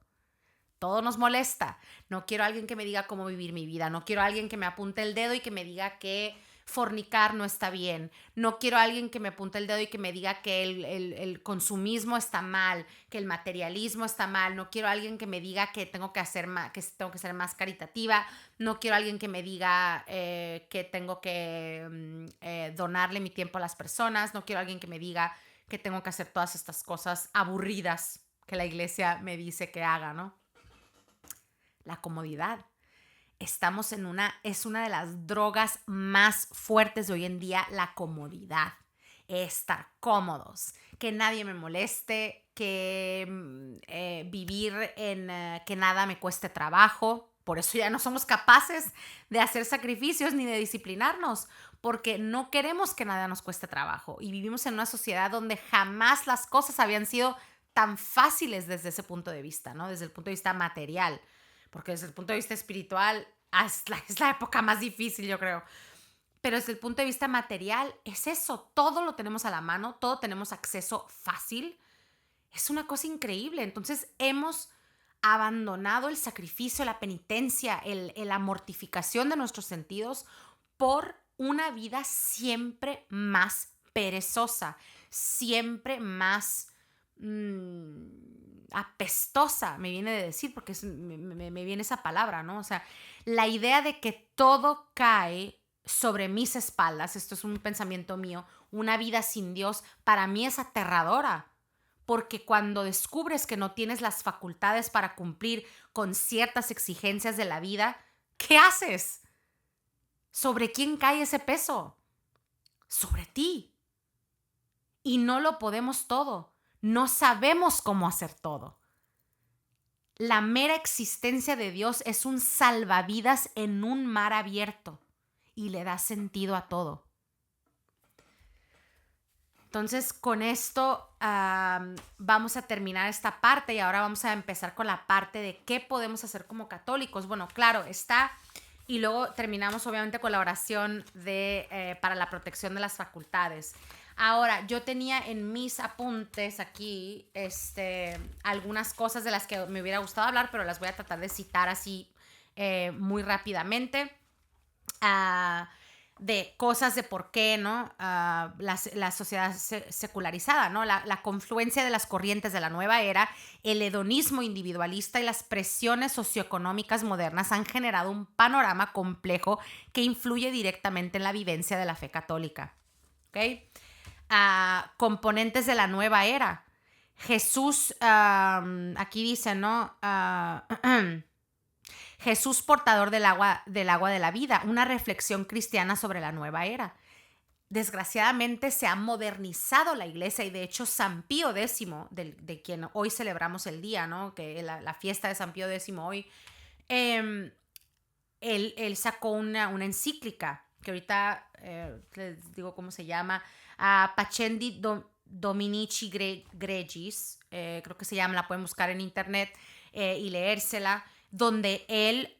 Todo nos molesta. No quiero a alguien que me diga cómo vivir mi vida. No quiero a alguien que me apunte el dedo y que me diga que fornicar no está bien. No quiero a alguien que me apunte el dedo y que me diga que el consumismo está mal, que el materialismo está mal. No quiero a alguien que me diga que tengo que hacer más, que tengo que ser más caritativa. No quiero a alguien que me diga que tengo que donarle mi tiempo a las personas. No quiero a alguien que me diga que tengo que hacer todas estas cosas aburridas que la iglesia me dice que haga, ¿no? La comodidad. Es una de las drogas más fuertes de hoy en día, la comodidad. Estar cómodos, que nadie me moleste, que vivir en que nada me cueste trabajo. Por eso ya no somos capaces de hacer sacrificios ni de disciplinarnos, porque no queremos que nada nos cueste trabajo. Y vivimos en una sociedad donde jamás las cosas habían sido tan fáciles desde ese punto de vista, ¿no? Desde el punto de vista material. Porque desde el punto de vista espiritual es la época más difícil, yo creo. Pero desde el punto de vista material es eso, todo lo tenemos a la mano, todo tenemos acceso fácil. Es una cosa increíble. Entonces hemos abandonado el sacrificio, la penitencia, la mortificación de nuestros sentidos por una vida siempre más perezosa, siempre más apestosa, me viene de decir, porque me viene esa palabra, ¿no? O sea, la idea de que todo cae sobre mis espaldas, esto es un pensamiento mío, una vida sin Dios, para mí es aterradora, porque cuando descubres que no tienes las facultades para cumplir con ciertas exigencias de la vida, ¿qué haces? ¿Sobre quién cae ese peso? Sobre ti. Y no lo podemos todo. No sabemos cómo hacer todo. La mera existencia de Dios es un salvavidas en un mar abierto y le da sentido a todo. Entonces, con esto vamos a terminar esta parte y ahora vamos a empezar con la parte de qué podemos hacer como católicos. Bueno, claro, está. Y luego terminamos obviamente con la oración para la protección de las facultades. Ahora, yo tenía en mis apuntes aquí algunas cosas de las que me hubiera gustado hablar, pero las voy a tratar de citar así muy rápidamente. De cosas de por qué, ¿no? La sociedad secularizada, ¿no? La confluencia de las corrientes de la nueva era, el hedonismo individualista y las presiones socioeconómicas modernas han generado un panorama complejo que influye directamente en la vivencia de la fe católica. ¿Ok? Componentes de la nueva era. Jesús, aquí dice, ¿no? Jesús portador del agua de la vida, una reflexión cristiana sobre la nueva era. Desgraciadamente se ha modernizado la iglesia y de hecho San Pío X, de quien hoy celebramos el día, ¿no? Que la fiesta de San Pío X hoy, él sacó una encíclica que ahorita les digo cómo se llama, Pacendi Dominici Gregis, creo que se llama, la pueden buscar en internet y leérsela, donde él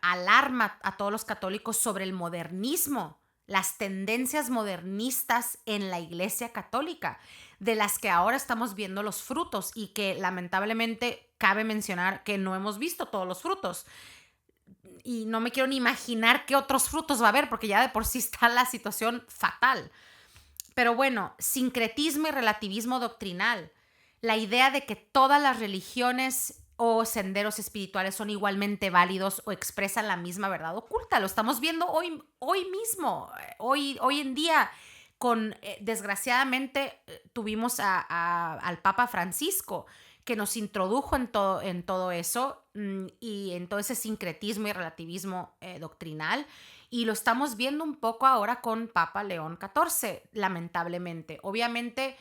alarma a todos los católicos sobre el modernismo, las tendencias modernistas en la Iglesia Católica, de las que ahora estamos viendo los frutos y que lamentablemente cabe mencionar que no hemos visto todos los frutos. Y no me quiero ni imaginar qué otros frutos va a haber, porque ya de por sí está la situación fatal. Pero bueno, sincretismo y relativismo doctrinal. La idea de que todas las religiones o senderos espirituales son igualmente válidos o expresan la misma verdad oculta. Lo estamos viendo hoy mismo, hoy en día. Desgraciadamente tuvimos al Papa Francisco, que nos introdujo en todo eso y en todo ese sincretismo y relativismo doctrinal. Y lo estamos viendo un poco ahora con Papa León XIV, lamentablemente. Obviamente,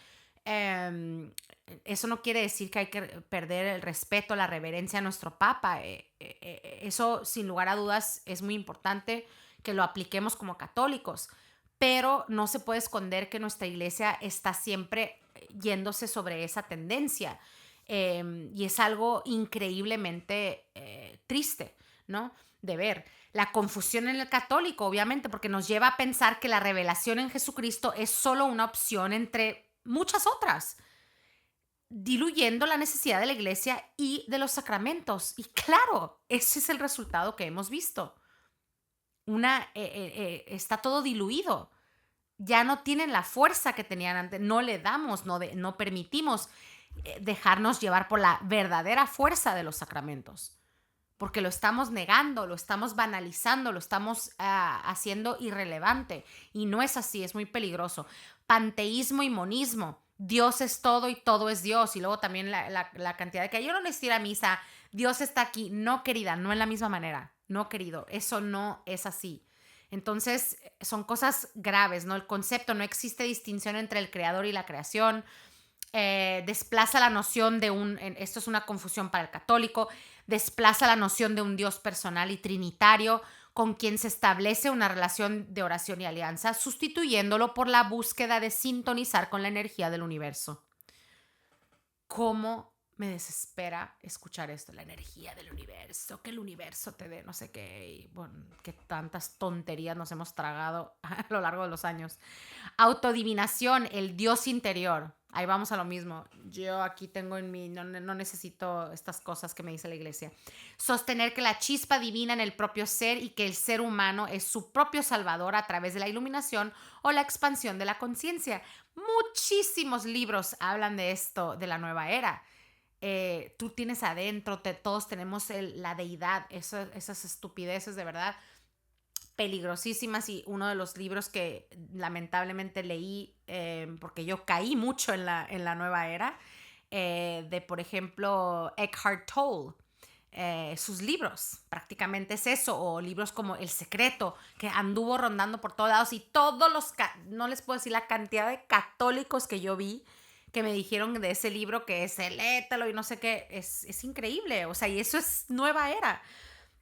eso no quiere decir que hay que perder el respeto, la reverencia a nuestro Papa. Eso, sin lugar a dudas, es muy importante que lo apliquemos como católicos. Pero no se puede esconder que nuestra iglesia está siempre yéndose sobre esa tendencia. Y es algo increíblemente triste, ¿no? De ver. La confusión en el católico, obviamente, porque nos lleva a pensar que la revelación en Jesucristo es solo una opción entre muchas otras, diluyendo la necesidad de la iglesia y de los sacramentos. Y claro, ese es el resultado que hemos visto. está todo diluido. Ya no tienen la fuerza que tenían antes. No le damos, no permitimos dejarnos llevar por la verdadera fuerza de los sacramentos. Porque lo estamos negando, lo estamos banalizando, lo estamos haciendo irrelevante. Y no es así, es muy peligroso. Panteísmo y monismo. Dios es todo y todo es Dios. Y luego también la cantidad de que yo no necesito ir a misa, Dios está aquí. No, querida, no en la misma manera. No, querido, eso no es así. Entonces, son cosas graves, ¿no? El concepto, no existe distinción entre el creador y la creación. Desplaza la noción esto es una confusión para el católico, desplaza la noción de un Dios personal y trinitario con quien se establece una relación de oración y alianza, sustituyéndolo por la búsqueda de sintonizar con la energía del universo. ¿Cómo me desespera escuchar esto? La energía del universo, que el universo te dé no sé qué, y, bueno, que tantas tonterías nos hemos tragado a lo largo de los años. Autodivinación, el Dios interior. Ahí vamos a lo mismo. Yo aquí tengo en mí, no necesito estas cosas que me dice la iglesia. Sostener que la chispa divina en el propio ser y que el ser humano es su propio salvador a través de la iluminación o la expansión de la conciencia. Muchísimos libros hablan de esto, de la nueva era. Tú tienes adentro, todos tenemos la deidad, esas estupideces de verdad peligrosísimas. Y uno de los libros que lamentablemente leí, porque yo caí mucho en la nueva era, de por ejemplo Eckhart Tolle, sus libros, prácticamente es eso, o libros como El Secreto, que anduvo rondando por todos lados, y no les puedo decir la cantidad de católicos que yo vi que me dijeron de ese libro que es léetelo y no sé qué, es increíble, o sea, y eso es nueva era.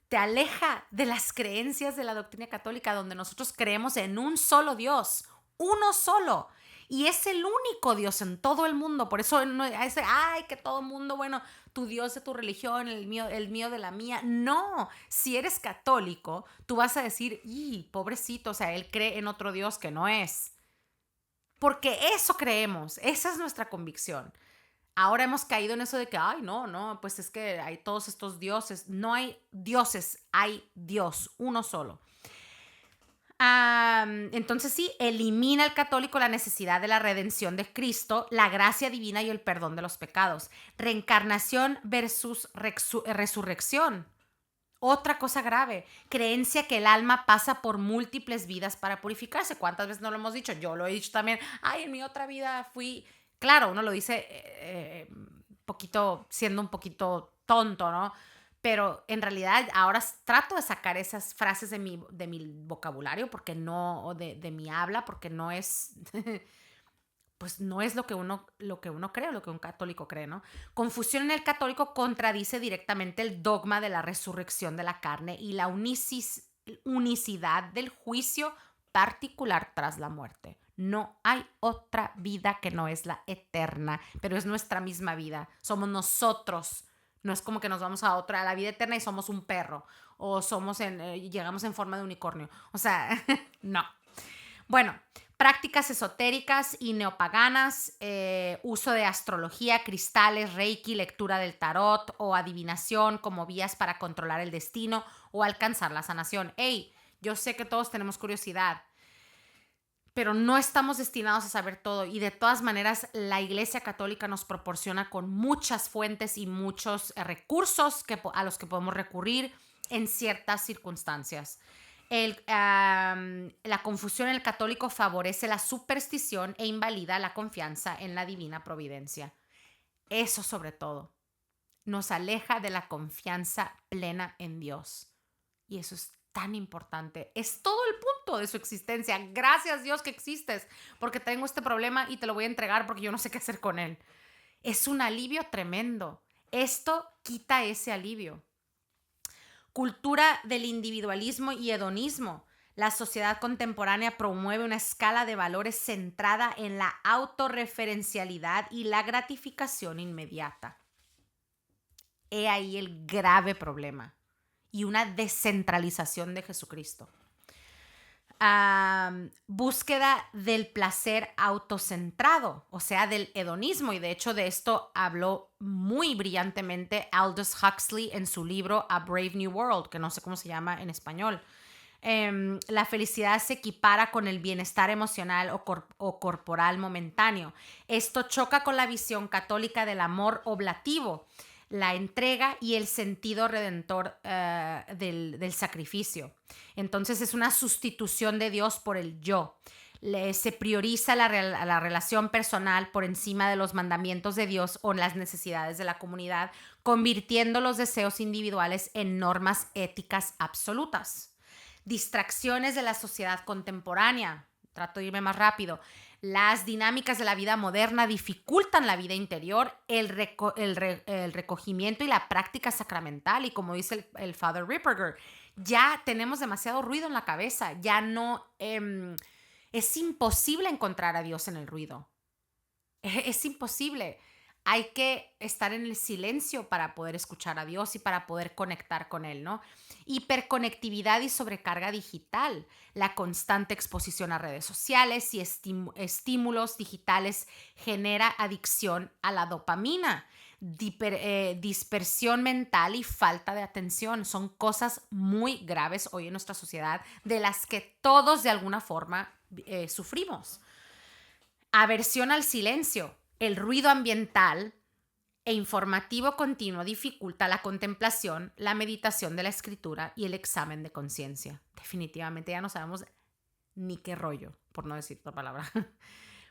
Te aleja de las creencias de la doctrina católica, donde nosotros creemos en un solo Dios, uno solo, y es el único Dios en todo el mundo. Por eso no es, ay, que todo el mundo, bueno, tu Dios de tu religión, el mío de la mía. No, si eres católico, tú vas a decir, y pobrecito, o sea, él cree en otro Dios que no es. Porque eso creemos, esa es nuestra convicción. Ahora hemos caído en eso de que, ay, no, pues es que hay todos estos dioses. No hay dioses, hay Dios, uno solo. Entonces sí, elimina el católico la necesidad de la redención de Cristo, la gracia divina y el perdón de los pecados. Reencarnación versus resurrección. Otra cosa grave, creencia que el alma pasa por múltiples vidas para purificarse. ¿Cuántas veces no lo hemos dicho? Yo lo he dicho también. Ay, en mi otra vida fui... Claro, uno lo dice siendo un poquito tonto, ¿no? Pero en realidad ahora trato de sacar esas frases de mi vocabulario, porque no, o de mi habla, porque no es... pues no es lo que uno cree, lo que un católico cree, ¿no? Confusión en el católico contradice directamente el dogma de la resurrección de la carne y la unicidad del juicio particular tras la muerte. No hay otra vida que no es la eterna, pero es nuestra misma vida. Somos nosotros. No es como que nos vamos a la vida eterna y somos un perro, o llegamos en forma de unicornio. O sea, no. Bueno, prácticas esotéricas y neopaganas, uso de astrología, cristales, reiki, lectura del tarot o adivinación como vías para controlar el destino o alcanzar la sanación. Hey, yo sé que todos tenemos curiosidad, pero no estamos destinados a saber todo, y de todas maneras la Iglesia Católica nos proporciona con muchas fuentes y muchos recursos a los que podemos recurrir en ciertas circunstancias. La confusión en el católico favorece la superstición e invalida la confianza en la divina providencia. Eso sobre todo nos aleja de la confianza plena en Dios. Y eso es tan importante. Es todo el punto de su existencia. Gracias Dios que existes, porque tengo este problema y te lo voy a entregar porque yo no sé qué hacer con él. Es un alivio tremendo. Esto quita ese alivio. Cultura del individualismo y hedonismo. La sociedad contemporánea promueve una escala de valores centrada en la autorreferencialidad y la gratificación inmediata. He ahí el grave problema y una descentralización de Jesucristo. Búsqueda del placer autocentrado, o sea, del hedonismo, y de hecho de esto habló muy brillantemente Aldous Huxley en su libro A Brave New World, que no sé cómo se llama en español. la felicidad se equipara con el bienestar emocional o corporal momentáneo. Esto choca con la visión católica del amor oblativo, la entrega y el sentido redentor del sacrificio. Entonces es una sustitución de Dios por el yo. Se prioriza la relación personal por encima de los mandamientos de Dios o las necesidades de la comunidad, convirtiendo los deseos individuales en normas éticas absolutas. Distracciones de la sociedad contemporánea. Trato de irme más rápido. Las dinámicas de la vida moderna dificultan la vida interior, el recogimiento y la práctica sacramental. Y como dice el Father Ripperger, ya tenemos demasiado ruido en la cabeza. Ya no... es imposible encontrar a Dios en el ruido. Es imposible. Hay que estar en el silencio para poder escuchar a Dios y para poder conectar con Él, ¿no? Hiperconectividad y sobrecarga digital. La constante exposición a redes sociales y estímulos digitales genera adicción a la dopamina. Dispersión mental y falta de atención son cosas muy graves hoy en nuestra sociedad de las que todos de alguna forma sufrimos. Aversión al silencio. El ruido ambiental e informativo continuo dificulta la contemplación, la meditación de la escritura y el examen de conciencia. Definitivamente ya no sabemos ni qué rollo, por no decir otra palabra.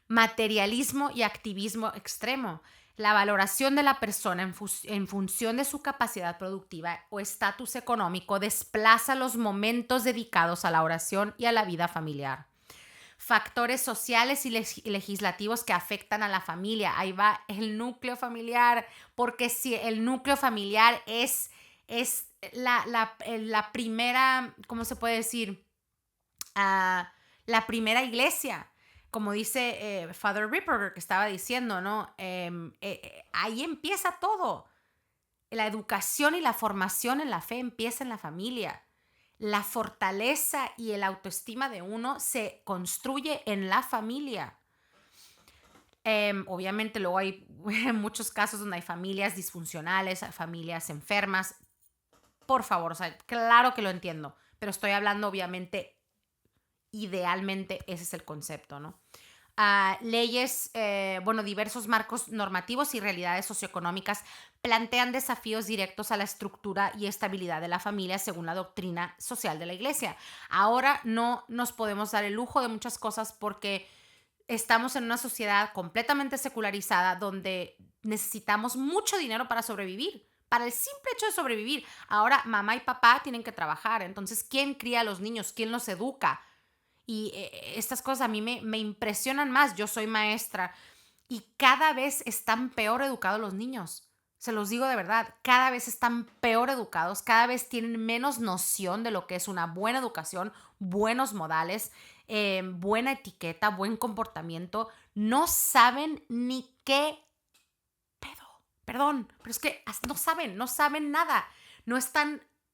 Materialismo y activismo extremo. La valoración de la persona en función de su capacidad productiva o estatus económico desplaza los momentos dedicados a la oración y a la vida familiar. Factores sociales y legislativos que afectan a la familia. Ahí va el núcleo familiar, porque si el núcleo familiar es la primera, ¿cómo se puede decir? La primera iglesia, como dice Father Ripperger que estaba diciendo, ¿no? Ahí empieza todo. La educación y la formación en la fe empieza en la familia. La fortaleza y el autoestima de uno se construye en la familia. Obviamente luego hay muchos casos donde hay familias disfuncionales, hay familias enfermas. Por favor, o sea, claro que lo entiendo, pero estoy hablando obviamente, idealmente ese es el concepto, ¿no? Leyes, diversos marcos normativos y realidades socioeconómicas plantean desafíos directos a la estructura y estabilidad de la familia según la doctrina social de la Iglesia. Ahora no nos podemos dar el lujo de muchas cosas porque estamos en una sociedad completamente secularizada donde necesitamos mucho dinero para sobrevivir. Para el simple hecho de sobrevivir. Ahora mamá y papá tienen que trabajar. Entonces, ¿quién cría a los niños? ¿Quién los educa? Y estas cosas a mí me impresionan más. Yo soy maestra y cada vez están peor educados los niños. Se los digo de verdad, cada vez están peor educados, cada vez tienen menos noción de lo que es una buena educación, buenos modales, buena etiqueta, buen comportamiento. No saben ni qué pedo. Perdón, pero es que no saben nada.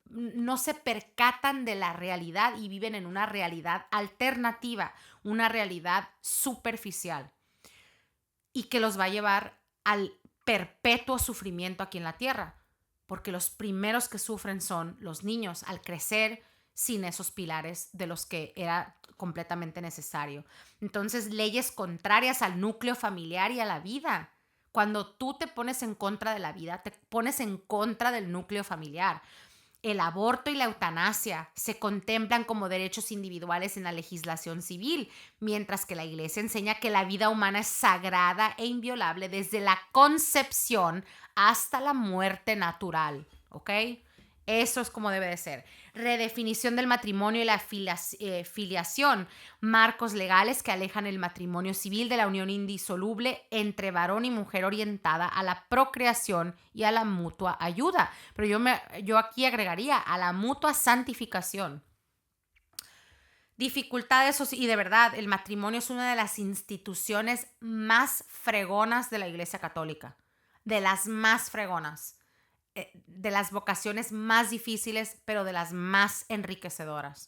No se percatan de la realidad y viven en una realidad alternativa, una realidad superficial y que los va a llevar al perpetuo sufrimiento aquí en la tierra, porque los primeros que sufren son los niños al crecer sin esos pilares de los que era completamente necesario. Entonces, leyes contrarias al núcleo familiar y a la vida. Cuando tú te pones en contra de la vida, te pones en contra del núcleo familiar. El aborto y la eutanasia se contemplan como derechos individuales en la legislación civil, mientras que la Iglesia enseña que la vida humana es sagrada e inviolable desde la concepción hasta la muerte natural, ¿ok? Eso es como debe de ser. Redefinición del matrimonio y la filiación. Marcos legales que alejan el matrimonio civil de la unión indisoluble entre varón y mujer orientada a la procreación y a la mutua ayuda. Pero yo aquí agregaría a la mutua santificación. Dificultades, y de verdad, el matrimonio es una de las instituciones más fregonas de la Iglesia Católica. De las más fregonas. De las vocaciones más difíciles, pero de las más enriquecedoras.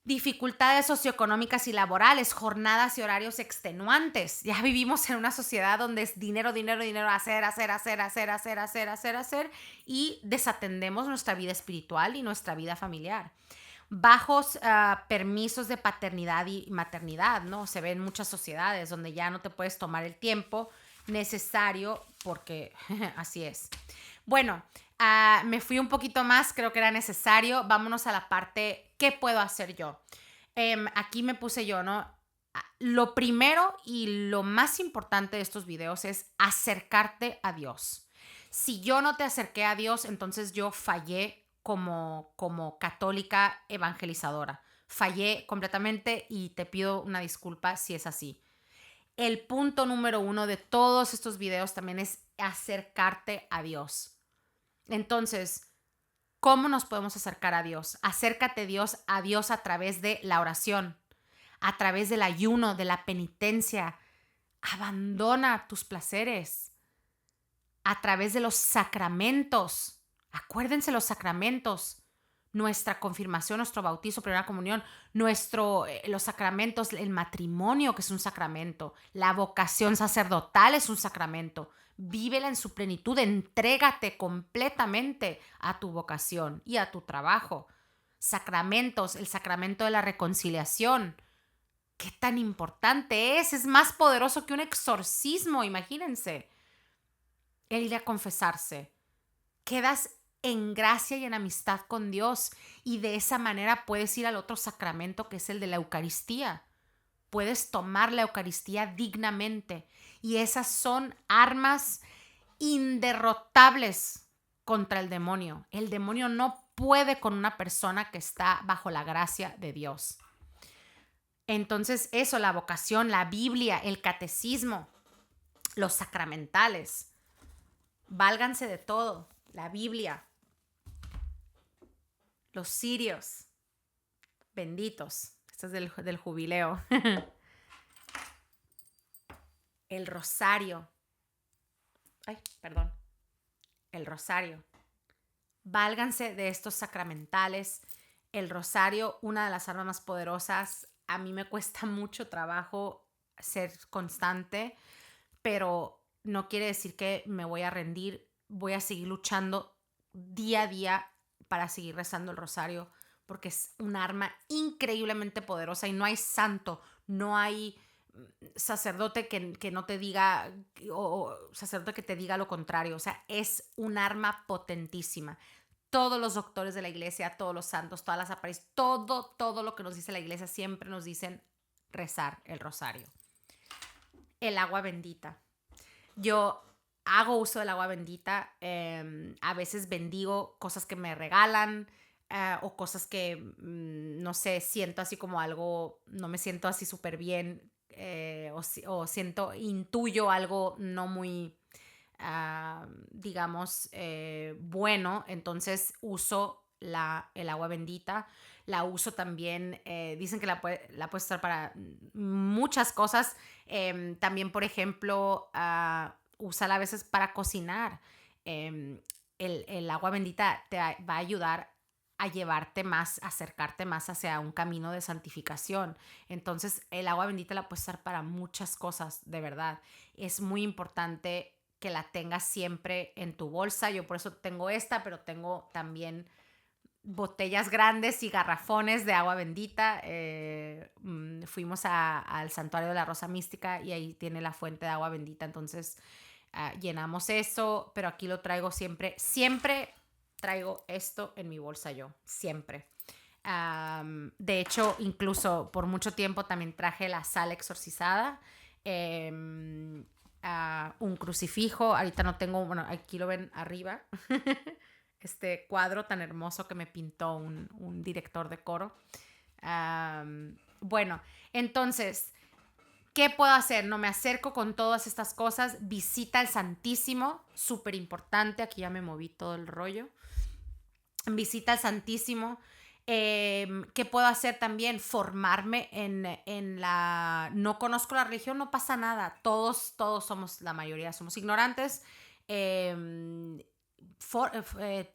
Dificultades socioeconómicas y laborales, jornadas y horarios extenuantes. Ya vivimos en una sociedad donde es dinero, dinero, dinero, hacer, y desatendemos nuestra vida espiritual y nuestra vida familiar. bajos permisos de paternidad y maternidad, ¿no? Se ve en muchas sociedades donde ya no te puedes tomar el tiempo necesario porque así es. Bueno, me fui un poquito más, creo que era necesario. Vámonos a la parte, ¿qué puedo hacer yo? Aquí me puse yo, ¿no? Lo primero y lo más importante de estos videos es acercarte a Dios. Si yo no te acerqué a Dios, entonces yo fallé como católica evangelizadora. Fallé completamente y te pido una disculpa si es así. El punto número uno de todos estos videos también es acercarte a Dios. Entonces, ¿cómo nos podemos acercar a Dios? Acércate a Dios a través de la oración, a través del ayuno, de la penitencia. Abandona tus placeres a través de los sacramentos. Acuérdense los sacramentos. Nuestra confirmación, nuestro bautizo, primera comunión, los sacramentos, el matrimonio, que es un sacramento, la vocación sacerdotal es un sacramento. Vívela en su plenitud, entrégate completamente a tu vocación y a tu trabajo. Sacramentos, el sacramento de la reconciliación. ¿Qué tan importante es? Es más poderoso que un exorcismo, imagínense. El ir a confesarse. Quedas en gracia y en amistad con Dios y de esa manera puedes ir al otro sacramento que es el de la Eucaristía. Puedes tomar la Eucaristía dignamente y esas son armas inderrotables contra el demonio. El demonio no puede con una persona que está bajo la gracia de Dios. Entonces eso, la vocación, la Biblia, el catecismo, los sacramentales, válganse de todo. La Biblia, los cirios, benditos. Esto es del jubileo. El rosario. Ay, perdón. El rosario. Válganse de estos sacramentales. El rosario, una de las armas más poderosas. A mí me cuesta mucho trabajo ser constante, pero no quiere decir que me voy a rendir. Voy a seguir luchando día a día para seguir rezando el rosario, porque es un arma increíblemente poderosa y no hay santo, no hay sacerdote que no te diga o sacerdote que te diga lo contrario. O sea, es un arma potentísima. Todos los doctores de la iglesia, todos los santos, todas las apariciones, todo lo que nos dice la iglesia siempre nos dicen rezar el rosario. El agua bendita. Yo hago uso del agua bendita. A veces bendigo cosas que me regalan o cosas que, no sé, siento así como algo, no me siento así súper bien o intuyo algo no muy, digamos, bueno. Entonces uso el agua bendita. La uso también, dicen que la puedes usar para muchas cosas. También, por ejemplo, úsala a veces para cocinar. El agua bendita te va a ayudar a llevarte más, acercarte más hacia un camino de santificación. Entonces, el agua bendita la puedes usar para muchas cosas, de verdad. Es muy importante que la tengas siempre en tu bolsa. Yo por eso tengo esta, pero tengo también botellas grandes y garrafones de agua bendita. Fuimos al santuario de la Rosa Mística y ahí tiene la fuente de agua bendita, entonces llenamos eso, pero aquí lo traigo siempre traigo esto en mi bolsa yo, siempre. De hecho, incluso por mucho tiempo también traje la sal exorcizada, un crucifijo. Ahorita no tengo, bueno, aquí lo ven arriba. Este cuadro tan hermoso que me pintó un director de coro. Bueno, entonces, ¿qué puedo hacer? No me acerco con todas estas cosas. Visita al Santísimo, súper importante. Aquí ya me moví todo el rollo. Visita al Santísimo. ¿Qué puedo hacer también? Formarme en la... No conozco la religión, no pasa nada. Todos somos, la mayoría somos ignorantes. Te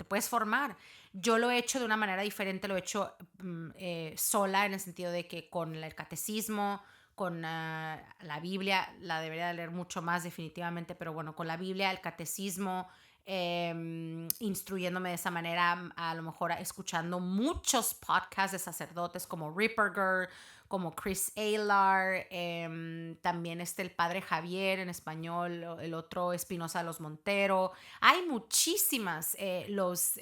puedes formar. Yo lo he hecho de una manera diferente, lo he hecho sola, en el sentido de que con el catecismo, con la Biblia, la debería leer mucho más definitivamente, pero bueno, con la Biblia, el catecismo, instruyéndome de esa manera, a lo mejor escuchando muchos podcasts de sacerdotes como Ripperger, como Chris Aylar, también el padre Javier en español, el otro Espinosa de los Montero. Hay muchísimas, los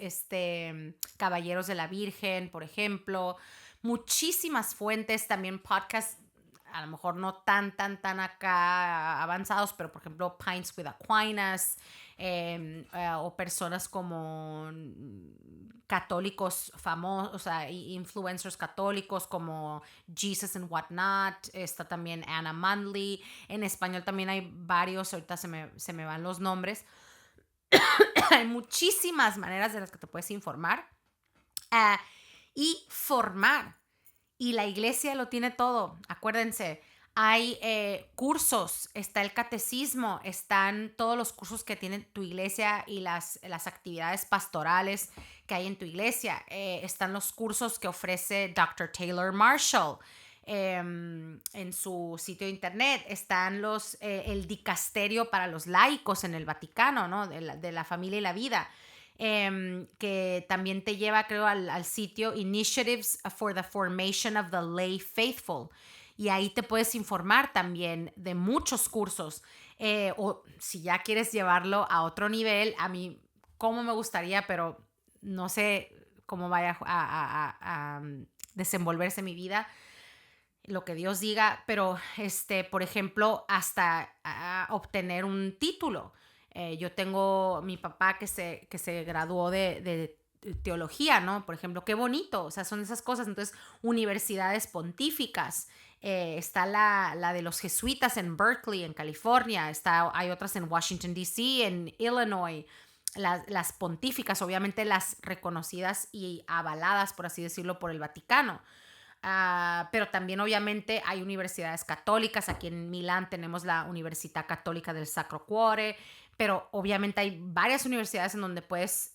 Caballeros de la Virgen, por ejemplo, muchísimas fuentes, también podcasts a lo mejor no tan acá avanzados, pero por ejemplo Pints with Aquinas, o personas como católicos famosos, o sea, influencers católicos como Jesus and Whatnot. Está también Anna Manley. En español también hay varios, ahorita se me van los nombres. Hay muchísimas maneras de las que te puedes informar y formar. Y la iglesia lo tiene todo. Acuérdense, hay cursos, está el catecismo, están todos los cursos que tiene tu iglesia y las actividades pastorales que hay en tu iglesia. Están los cursos que ofrece Dr. Taylor Marshall en su sitio de internet. Están el dicasterio para los laicos en el Vaticano, ¿no? De la familia y la vida. Que también te lleva, creo, al sitio Initiatives for the Formation of the Lay Faithful. Y ahí te puedes informar también de muchos cursos. O si ya quieres llevarlo a otro nivel, a mí, cómo me gustaría, pero no sé cómo vaya a desenvolverse mi vida, lo que Dios diga, pero por ejemplo, hasta obtener un título. Yo tengo mi papá que se graduó de teología, ¿no? Por ejemplo, qué bonito, o sea, son esas cosas. Entonces, universidades pontíficas, está la de los jesuitas en Berkeley, en California, hay otras en Washington, D.C., en Illinois, las pontíficas, obviamente las reconocidas y avaladas, por así decirlo, por el Vaticano. Pero también obviamente hay universidades católicas. Aquí en Milán tenemos la Universidad Católica del Sacro Cuore, pero obviamente hay varias universidades en donde puedes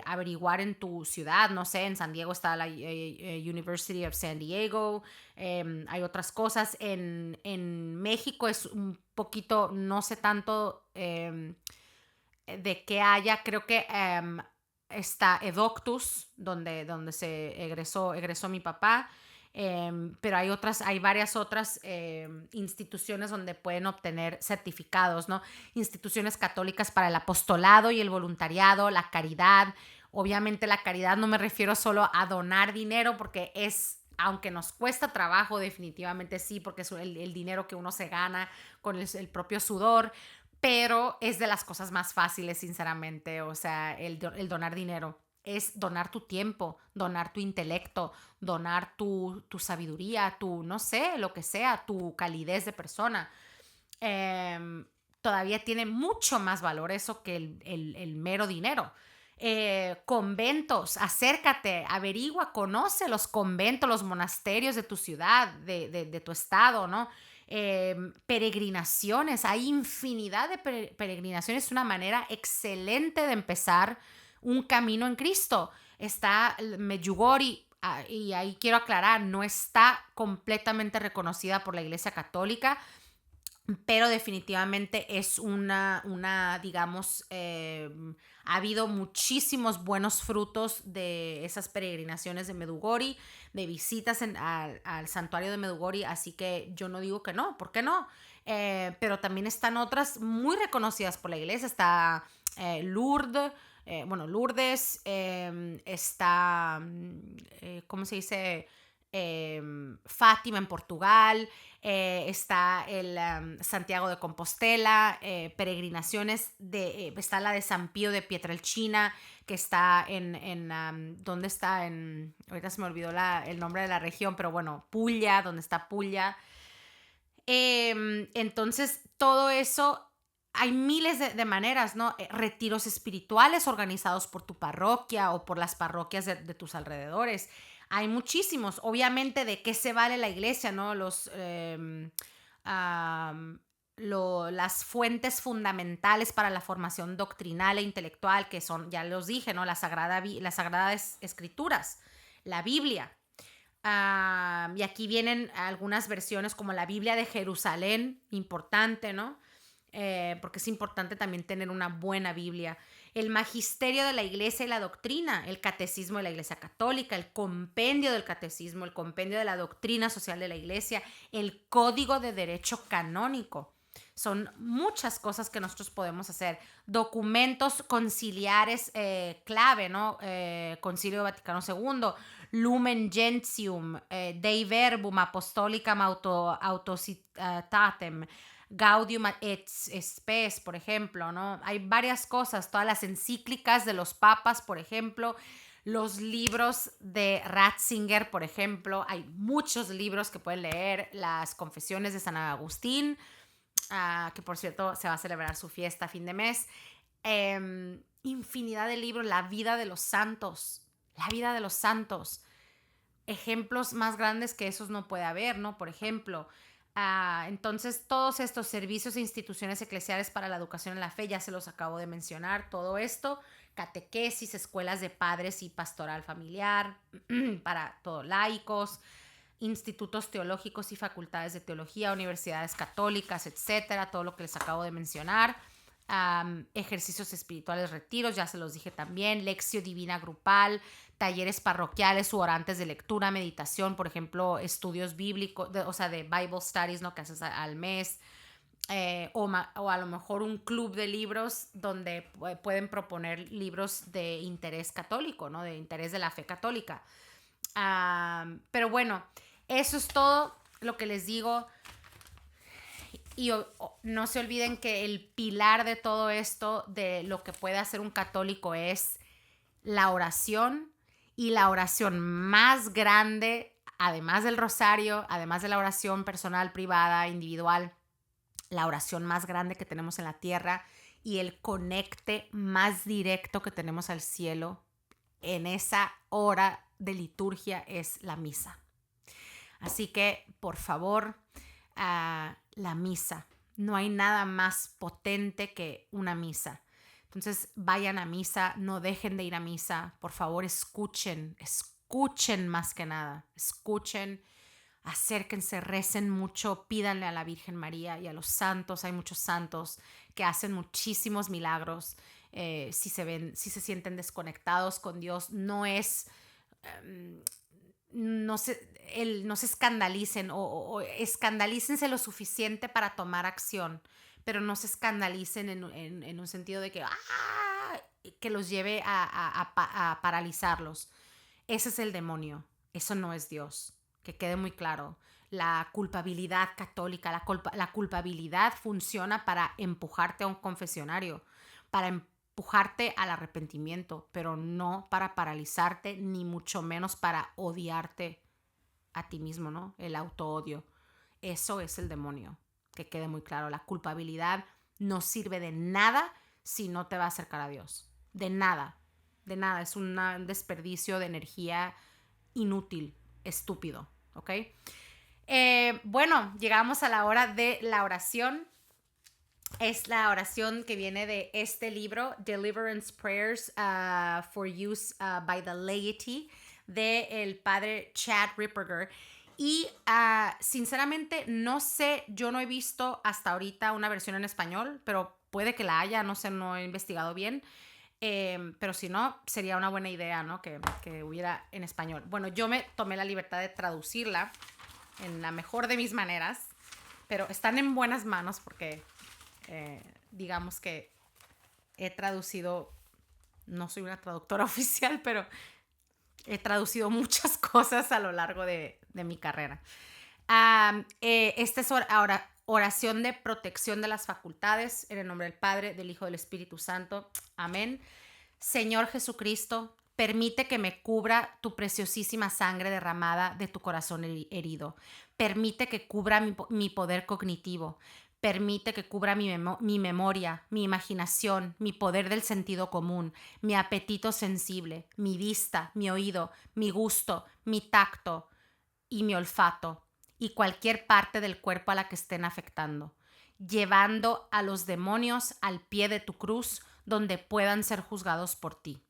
averiguar en tu ciudad. No sé, en San Diego está la University of San Diego. Hay otras cosas. En México es un poquito, no sé tanto de qué haya. Creo que está Edoctus, donde se egresó mi papá. Pero hay varias otras instituciones donde pueden obtener certificados, ¿no? Instituciones católicas para el apostolado y el voluntariado, la caridad. Obviamente la caridad no me refiero solo a donar dinero, porque aunque nos cuesta trabajo, definitivamente sí, porque es el dinero que uno se gana con el propio sudor, pero es de las cosas más fáciles, sinceramente. O sea, el donar dinero es donar tu tiempo, donar tu intelecto, donar tu sabiduría, no sé, lo que sea, tu calidez de persona. Todavía tiene mucho más valor eso que el mero dinero. Conventos, acércate, averigua, conoce los conventos, los monasterios de tu ciudad, de tu estado, ¿no? Peregrinaciones, hay infinidad de peregrinaciones. Es una manera excelente de empezar un camino en Cristo. Está Medjugorje, y ahí quiero aclarar, no está completamente reconocida por la Iglesia Católica, pero definitivamente es digamos, ha habido muchísimos buenos frutos de esas peregrinaciones de Medjugorje, de visitas al santuario de Medjugorje, así que yo no digo que no, ¿por qué no? Pero también están otras muy reconocidas por la iglesia. Está Lourdes, está, ¿cómo se dice? Fátima en Portugal, está el Santiago de Compostela, peregrinaciones, está la de San Pío de Pietrelcina, que está ¿dónde está? Ahorita se me olvidó el nombre de la región, pero bueno, Puglia, donde está Puglia. Entonces, todo eso, hay miles de maneras, ¿no? Retiros espirituales organizados por tu parroquia o por las parroquias de tus alrededores. Hay muchísimos. Obviamente, ¿de qué se vale la iglesia, no? Las fuentes fundamentales para la formación doctrinal e intelectual, que son, ya los dije, ¿no? Las Sagradas Escrituras, la Biblia. Y aquí vienen algunas versiones como la Biblia de Jerusalén, importante, ¿no? Porque es importante también tener una buena Biblia. el magisterio de la Iglesia y la doctrina, el catecismo de la Iglesia Católica, el compendio del catecismo, el compendio de la doctrina social de la Iglesia, el código de derecho canónico. Son muchas cosas que nosotros podemos hacer. Documentos conciliares clave, ¿no? Concilio Vaticano II, Lumen Gentium, Dei Verbum Apostolicam Autocitatem, Gaudium et Spes, por ejemplo, ¿no? Hay varias cosas, todas las encíclicas de los papas, por ejemplo, los libros de Ratzinger, por ejemplo, hay muchos libros que pueden leer, las confesiones de San Agustín, que por cierto se va a celebrar su fiesta a fin de mes, infinidad de libros, la vida de los santos, ejemplos más grandes que esos no puede haber, ¿no? Por ejemplo, entonces todos estos servicios e instituciones eclesiales para la educación en la fe, ya se los acabo de mencionar, todo esto, catequesis, escuelas de padres y pastoral familiar, para todos laicos, institutos teológicos y facultades de teología, universidades católicas, etcétera, todo lo que les acabo de mencionar. Ejercicios espirituales, retiros, ya se los dije también, lección divina grupal, talleres parroquiales u orantes de lectura, meditación, por ejemplo, estudios bíblicos, o sea, de Bible Studies, ¿no? Que haces al mes, o a lo mejor un club de libros donde pueden proponer libros de interés católico, ¿no? De interés de la fe católica. Pero bueno, eso es todo lo que les digo. Y no se olviden que el pilar de todo esto, de lo que puede hacer un católico, es la oración. Y la oración más grande, además del rosario, además de la oración personal, privada, individual, la oración más grande que tenemos en la tierra y el conecte más directo que tenemos al cielo en esa hora de liturgia es la misa. Así que, por favor, la misa. No hay nada más potente que una misa. Entonces, vayan a misa, no dejen de ir a misa. Por favor, escuchen más que nada. Escuchen, acérquense, recen mucho, pídanle a la Virgen María y a los santos. Hay muchos santos que hacen muchísimos milagros. Si se sienten desconectados con Dios, no se escandalicen o escandalícense lo suficiente para tomar acción, pero no se escandalicen en un sentido de que los lleve a paralizarlos. Ese es el demonio, eso no es Dios, que quede muy claro. La culpabilidad católica, la culpabilidad funciona para empujarte a un confesionario, para empujarte al arrepentimiento, pero no para paralizarte, ni mucho menos para odiarte a ti mismo, ¿no? El autoodio. Eso es el demonio, que quede muy claro. La culpabilidad no sirve de nada si no te va a acercar a Dios. De nada, de nada. Es un desperdicio de energía inútil, estúpido, ¿ok? Bueno, llegamos a la hora de la oración. Es la oración que viene de este libro, Deliverance Prayers for Use by the Laity, del padre Chad Ripperger. Y sinceramente no sé, yo no he visto hasta ahorita una versión en español, pero puede que la haya, no sé, no he investigado bien. Pero si no, sería una buena idea, ¿no? Que hubiera en español. Bueno, yo me tomé la libertad de traducirla en la mejor de mis maneras, pero están en buenas manos porque digamos que he traducido, no soy una traductora oficial, pero he traducido muchas cosas a lo largo de mi carrera. Esta es ahora oración de protección de las facultades, en el nombre del Padre, del Hijo, del Espíritu Santo. Amén. Señor Jesucristo, permite que me cubra tu preciosísima sangre derramada de tu corazón herido. Permite que cubra mi poder cognitivo. Permite que cubra mi memoria, mi imaginación, mi poder del sentido común, mi apetito sensible, mi vista, mi oído, mi gusto, mi tacto y mi olfato, y cualquier parte del cuerpo a la que estén afectando, llevando a los demonios al pie de tu cruz, donde puedan ser juzgados por ti.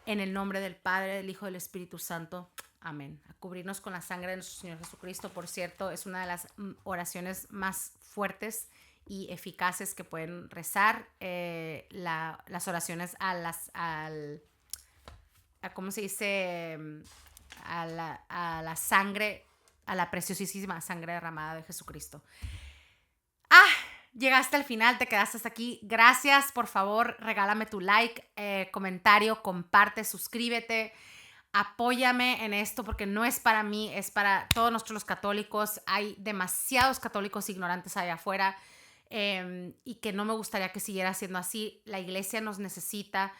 En el nombre del Padre, del Hijo y del Espíritu Santo. Amén. A cubrirnos con la sangre de nuestro Señor Jesucristo. Por cierto, es una de las oraciones más fuertes y eficaces que pueden rezar las oraciones ¿cómo se dice? A la sangre, a la preciosísima sangre derramada de Jesucristo. Llegaste al final, te quedaste hasta aquí. Gracias, por favor, regálame tu like, comentario, comparte, suscríbete. Apóyame en esto porque no es para mí, es para todos nosotros los católicos. Hay demasiados católicos ignorantes allá afuera y que no me gustaría que siguiera siendo así. La iglesia nos necesita,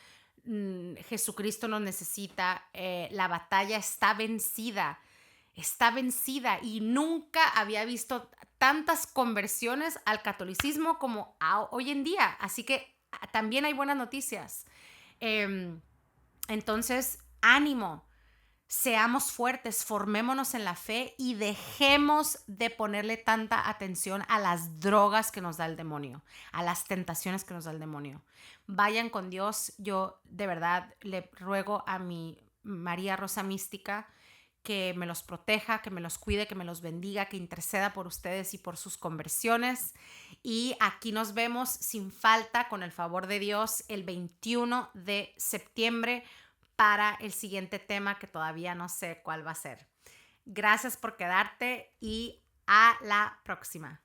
Jesucristo nos necesita, la batalla está vencida y nunca había visto tantas conversiones al catolicismo como hoy en día. Así que también hay buenas noticias. Entonces, ánimo, seamos fuertes, formémonos en la fe y dejemos de ponerle tanta atención a las drogas que nos da el demonio, a las tentaciones que nos da el demonio. Vayan con Dios. Yo de verdad le ruego a mi María Rosa Mística que me los proteja, que me los cuide, que me los bendiga, que interceda por ustedes y por sus conversiones. Y aquí nos vemos sin falta, con el favor de Dios, el 21 de septiembre para el siguiente tema que todavía no sé cuál va a ser. Gracias por quedarte y a la próxima.